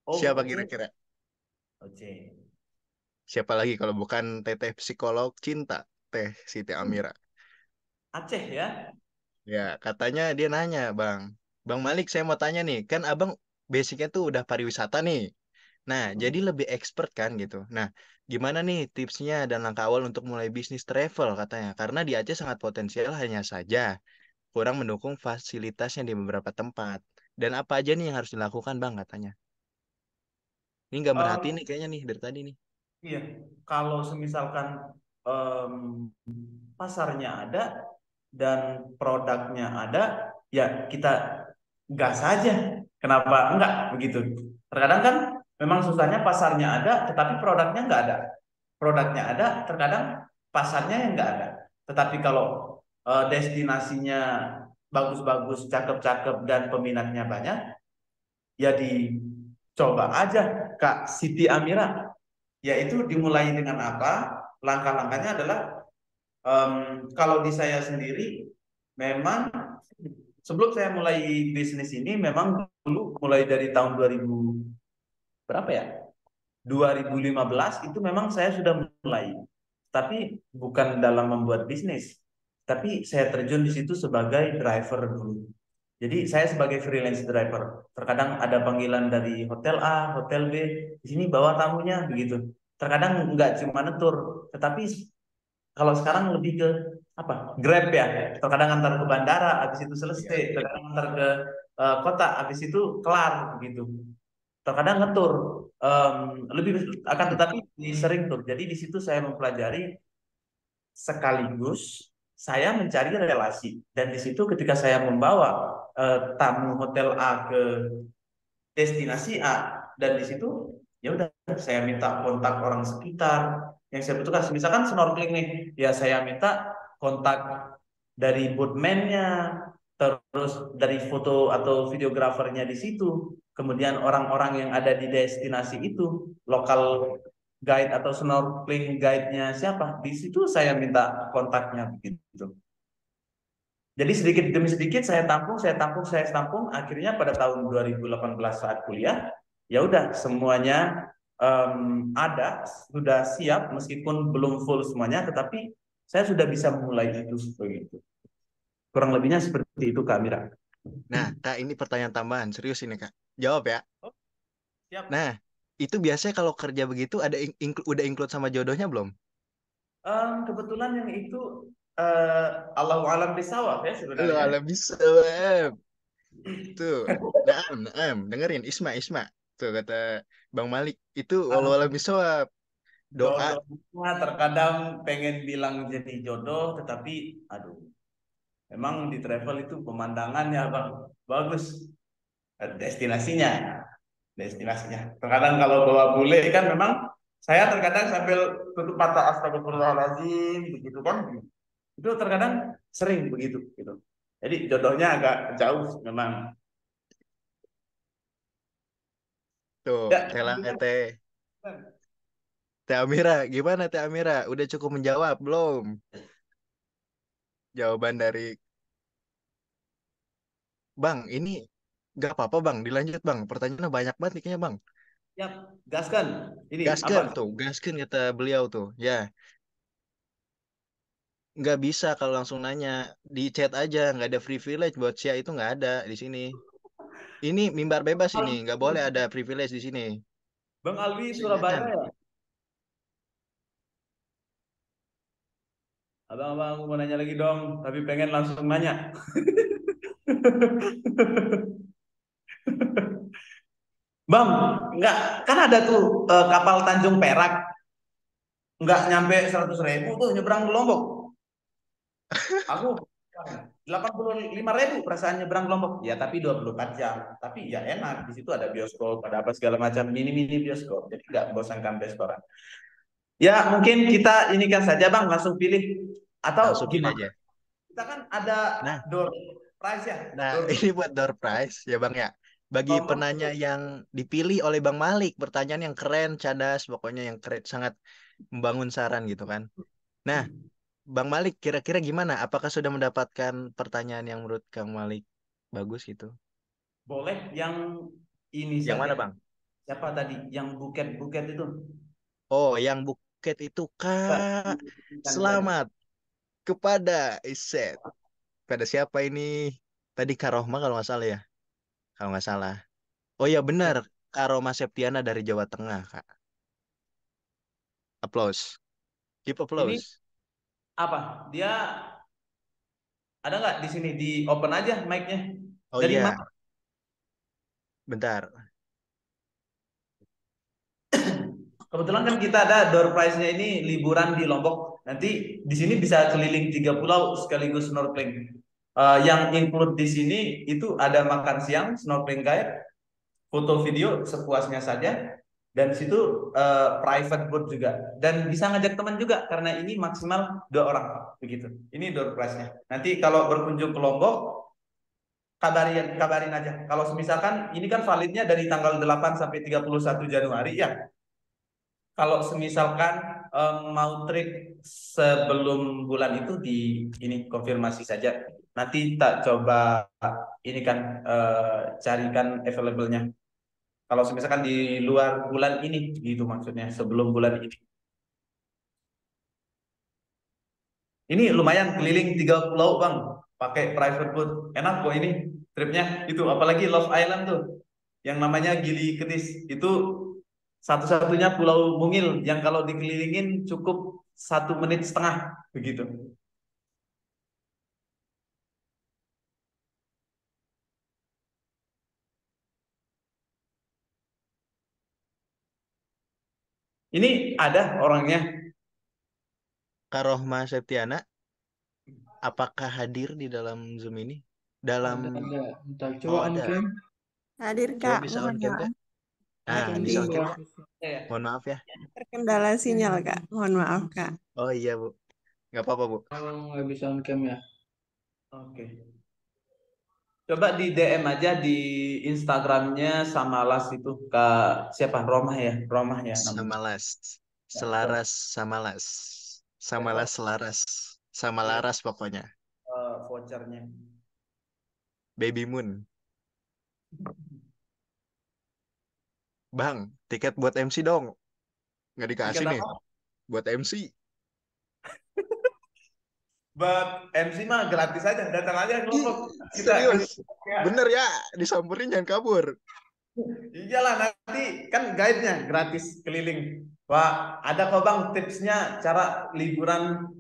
Oh, Siapa Oce. kira-kira? Oce. Siapa lagi kalau bukan Teteh psikolog cinta, Teh Siti Amira. Aceh ya. Ya, katanya dia nanya, Bang. Bang Malik, saya mau tanya nih. Kan abang basicnya tuh udah pariwisata nih. Nah, jadi lebih expert kan gitu. Nah, gimana nih tipsnya dan langkah awal untuk mulai bisnis travel katanya? Karena di Aceh sangat potensial hanya saja kurang mendukung fasilitasnya di beberapa tempat. Dan apa aja nih yang harus dilakukan, Bang katanya? Ini nggak merhatiin Em, nih kayaknya nih dari tadi nih. iya. Kalau semisalkan em, pasarnya ada dan produknya ada, ya kita gas saja. Kenapa enggak begitu? Terkadang kan memang susahnya pasarnya ada, tetapi produknya enggak ada. Produknya ada, terkadang pasarnya yang enggak ada. Tetapi kalau destinasinya bagus-bagus, cakep-cakep dan peminatnya banyak, ya dicoba aja Kak Siti Amira. Yaitu dimulai dengan apa? Langkah-langkahnya adalah kalau di saya sendiri memang sebelum saya mulai bisnis ini memang dulu mulai dari tahun 2000 berapa ya? 2015 itu memang saya sudah mulai. Tapi bukan dalam membuat bisnis. Tapi saya terjun di situ sebagai driver dulu. Jadi saya sebagai freelance driver. Terkadang ada panggilan dari hotel A, hotel B, di sini bawa tamunya begitu. Terkadang nggak cuma netur, tetapi kalau sekarang lebih ke apa? Grab ya. Terkadang antar ke bandara, habis itu Iya. selesai. Terkadang antar ke kota, habis itu kelar begitu. Terkadang ngetur, lebih akan tetapi sering tur. Jadi di situ saya mempelajari sekaligus saya mencari relasi. Dan di situ ketika saya membawa tamu hotel A ke destinasi A dan di situ ya udah saya minta kontak orang sekitar yang saya butuhkan. Misalkan snorkeling nih, ya saya minta kontak dari boatman-nya, terus dari foto atau videografernya di situ, kemudian orang-orang yang ada di destinasi itu, lokal guide atau snorkeling guide-nya siapa. Di situ saya minta kontaknya begitu. Jadi sedikit demi sedikit saya tampung, saya tampung, saya tampung. Akhirnya pada tahun 2018 saat kuliah, ya udah semuanya ada, sudah siap meskipun belum full semuanya, tetapi saya sudah bisa memulai itu seperti itu. Kurang lebihnya seperti itu Kak Mira. Nah, Kak, ini pertanyaan tambahan. Serius ini, Kak. Jawab ya. Oh, siap. Nah, itu biasanya kalau kerja begitu ada udah include sama jodohnya belum? Kebetulan yang itu Allahu alam bisawab ya Lu sebenarnya. ala bisa, Beb. Tuh. Dengerin Isma, Isma. Tuh kata Bang Malik, itu walau alam bisa doa. Jodohnya terkadang pengen bilang jadi jodoh, tetapi aduh, memang di travel itu pemandangannya bang bagus. Destinasinya, destinasinya. Terkadang kalau bawa bule kan memang saya terkadang sambil tutup mata astagfirullahaladzim begitu kan. Itu terkadang sering begitu gitu. Jadi jodohnya agak jauh memang. Tuh, Ya, Tela Teh Amira, gimana Teh Amira? Udah cukup menjawab belum? Jawaban dari Bang, ini gak apa-apa Bang, dilanjut Bang. Pertanyaannya banyak banget nih kayaknya Bang. siap, gaskan. Ini apa? Gaskan tuh, gaskan kata beliau tuh. Ya, nggak bisa kalau langsung nanya di chat aja, nggak ada privilege buat Sia itu nggak ada di sini. Ini mimbar bebas ini, nggak boleh ada privilege di sini. Bang Alwi Surabaya Silakan. ya? Abang-abang aku mau nanya lagi dong, tapi pengen langsung nanya. Bang, nggak kan ada tuh kapal Tanjung Perak, nggak nyampe 100.000 tuh nyebrang ke Lombok. Aku 85.000 perasaan nyebrang ke Lombok. Ya tapi 24 jam. Tapi ya enak, di situ ada bioskop, ada apa segala macam mini-mini bioskop. Jadi nggak membosankan restoran. Ya mungkin kita ini kan saja Bang, langsung pilih. Atau Masukin gimana? aja. Kita kan ada Nah, door prize ya. nah Door ini buat door prize ya Bang ya. Bagi Lombok. penanya yang dipilih oleh Bang Malik, pertanyaan yang keren, cadas, pokoknya yang keren, sangat membangun saran gitu kan. Nah, Bang Malik, kira-kira gimana? Apakah sudah mendapatkan pertanyaan yang menurut Kang Malik bagus gitu? Boleh yang ini Yang saja. mana, Bang? Siapa tadi? Yang buket-buket itu. Oh, yang buket itu, Coba Kak. diingatkan saja. Selamat kepada Iset. Pada siapa ini? Tadi Kak Rohma kalau nggak salah ya? Kalau nggak salah. Oh ya benar, Kak Roma Septiana dari Jawa Tengah, Kak. Applause. Keep Ini applause. apa? Dia ada nggak di sini di open aja mic-nya? Oh Dari mana? iya, bentar. Kebetulan kan kita ada door prize-nya ini liburan di Lombok. Nanti di sini bisa keliling 3 pulau sekaligus snorkeling. Yang include di sini itu ada makan siang, snorkeling guide, foto video sepuasnya saja, dan di situ private boat juga. Dan bisa ngajak teman juga karena ini maksimal 2 orang begitu. Ini door prize-nya. Nanti kalau berkunjung ke Lombok kabarin kabarin aja. Kalau misalkan ini kan validnya dari tanggal 8 sampai 31 Januari ya. Kalau semisalkan mau trip sebelum bulan itu di ini konfirmasi saja. Nanti tak coba ini kan carikan available-nya. Kalau misalkan di luar bulan ini gitu maksudnya sebelum bulan ini. Ini lumayan keliling 3 pulau Bang, pakai private boat. Enak kok ini tripnya. Itu apalagi Love Island tuh yang namanya Gili Ketis. Itu satu-satunya pulau mungil yang kalau dikelilingin cukup 1 menit setengah begitu. Ini ada orangnya. Kak Rohma Septiana, apakah hadir di dalam Zoom ini? Dalam, Ada. Ntar coba oh on ada. cam. Hadir Coba Kak, bisa on mohon cam, Kak? maaf. Nah, Oke, bisa Lagi on cam, coba. Kak? Ya. Mohon maaf ya. terkendala sinyal Kak, mohon maaf Kak. Oh iya, Bu. Nggak apa-apa, Bu. Kalau nggak bisa on cam ya. Oke. Coba di DM aja di Instagramnya sama Las itu Kak siapa? Romah ya, Romah ya namanya. Sama last. selaras sama las. Sama las selaras. Sama laras pokoknya. Vouchernya. Baby Moon. Bang, tiket buat MC dong. Nggak dikasih Tiket nih. apa? Buat MC. Buat MC mah gratis aja, datang aja Ih, kelompok. Kita serius. Bener ya, disamperin jangan kabur. iyalah nanti kan guide-nya gratis keliling. Wah, ada kok Bang tipsnya cara liburan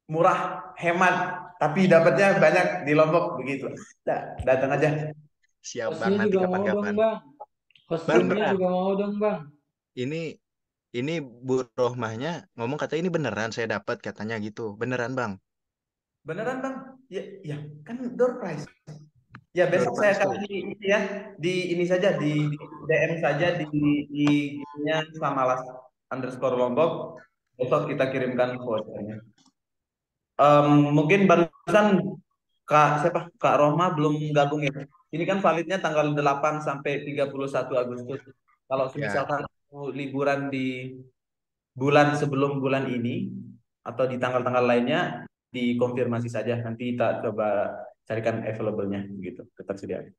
murah, hemat, tapi dapatnya banyak di Lombok begitu. Datang aja. Siap Bang, Hostnya nanti juga mau dong, kapan-kapan. Bang. Bang, Kostumnya bentar. juga mau dong, Bang. Ini ini Bu Rohmahnya ngomong katanya ini beneran saya dapat katanya gitu. Beneran Bang. Beneran Bang? Ya, ya kan door prize. Ya Door besok saya prize tuh. kasih ini ya di ini saja di DM saja di ininya Samalas underscore Lombok. Besok kita kirimkan vouchernya. Mungkin barusan Kak siapa? Kak Roma belum gabung ya. Ini kan validnya tanggal 8 sampai 31 Agustus. Kalau Ya, misalkan liburan di bulan sebelum bulan ini atau di tanggal-tanggal lainnya dikonfirmasi saja. Nanti kita coba carikan available-nya gitu, ketersediaan.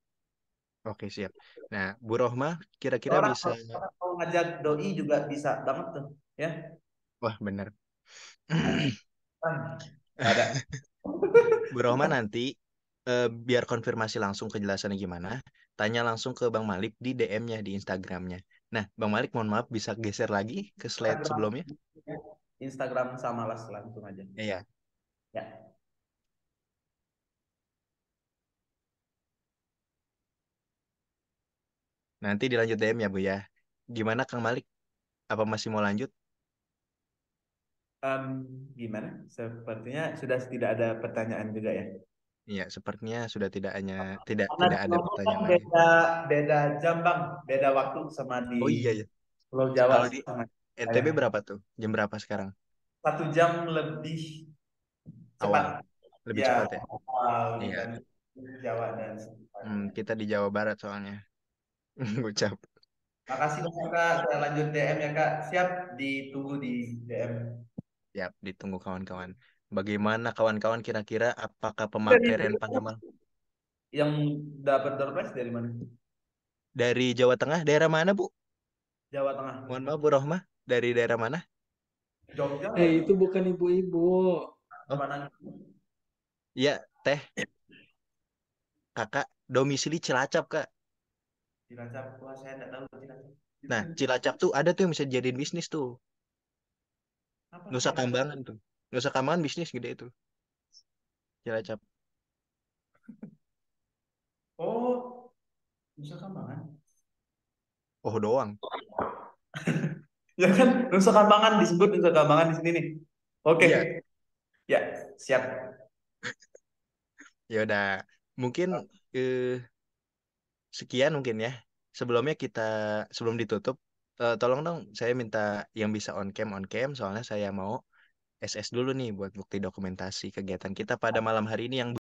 oke siap. Nah, Bu Rohmah kira-kira Orang bisa. kalau orang mau ngajak doi juga bisa banget tuh, ya. Wah, bener. Ah, nggak ada. Bu Rohmah nanti biar konfirmasi langsung kejelasannya gimana, tanya langsung ke Bang Malik di DM-nya di Instagramnya. Nah, Bang Malik mohon maaf bisa geser lagi ke slide Instagram, sebelumnya. ya. Instagram Samalas langsung aja. Iya. Ya. Nanti dilanjut DM ya Bu ya. Gimana Kang Malik? Apa masih mau lanjut? Em, Gimana? Sepertinya sudah tidak ada pertanyaan juga ya. Iya, sepertinya sudah tidak Karena tidak di ada Lombok kan pertanyaan lagi. beda beda jam bang, beda waktu sama di Oh iya ya. Pulau Jawa Kalau di sama saya. NTB berapa tuh? Jam berapa sekarang? 1 jam lebih cepat. Awal. Lebih Ya, cepat ya? Iya. dibanding Jawa dan sekitarnya. Kita di Jawa Barat soalnya. Ucap. Makasih banyak Kak, saya lanjut DM ya Kak. Siap ditunggu di DM. Siap, ditunggu kawan-kawan. Bagaimana kawan-kawan kira-kira apakah Dari pemakaian Renpang Gamal yang dapat door prize dari mana? dari Jawa Tengah? Daerah mana, Bu? Jawa Tengah. Mohon maaf, Bu Rohmah. Dari daerah mana? Jogja Itu bukan ibu-ibu. Oh, mana? iya, Teh. Kakak domisili Cilacap, Kak. Cilacap. Wah, saya tidak tahu Cilacap. Nah, Cilacap tuh ada tuh yang bisa dijadiin bisnis tuh. Apa Nusa saya nggak tahu. Kambangan tuh. Nusa Kambangan bisnis gede itu. Cilacap. Oh, Nusa Kambangan. Oh, doang. Ya kan, Nusa Kambangan disebut Nusa Kambangan di sini nih. Oke, Iya, ya siap. ya udah. Mungkin sekian mungkin ya. Sebelumnya sebelum ditutup, tolong dong saya minta yang bisa on cam soalnya saya mau SS dulu nih buat bukti dokumentasi kegiatan kita pada malam hari ini yang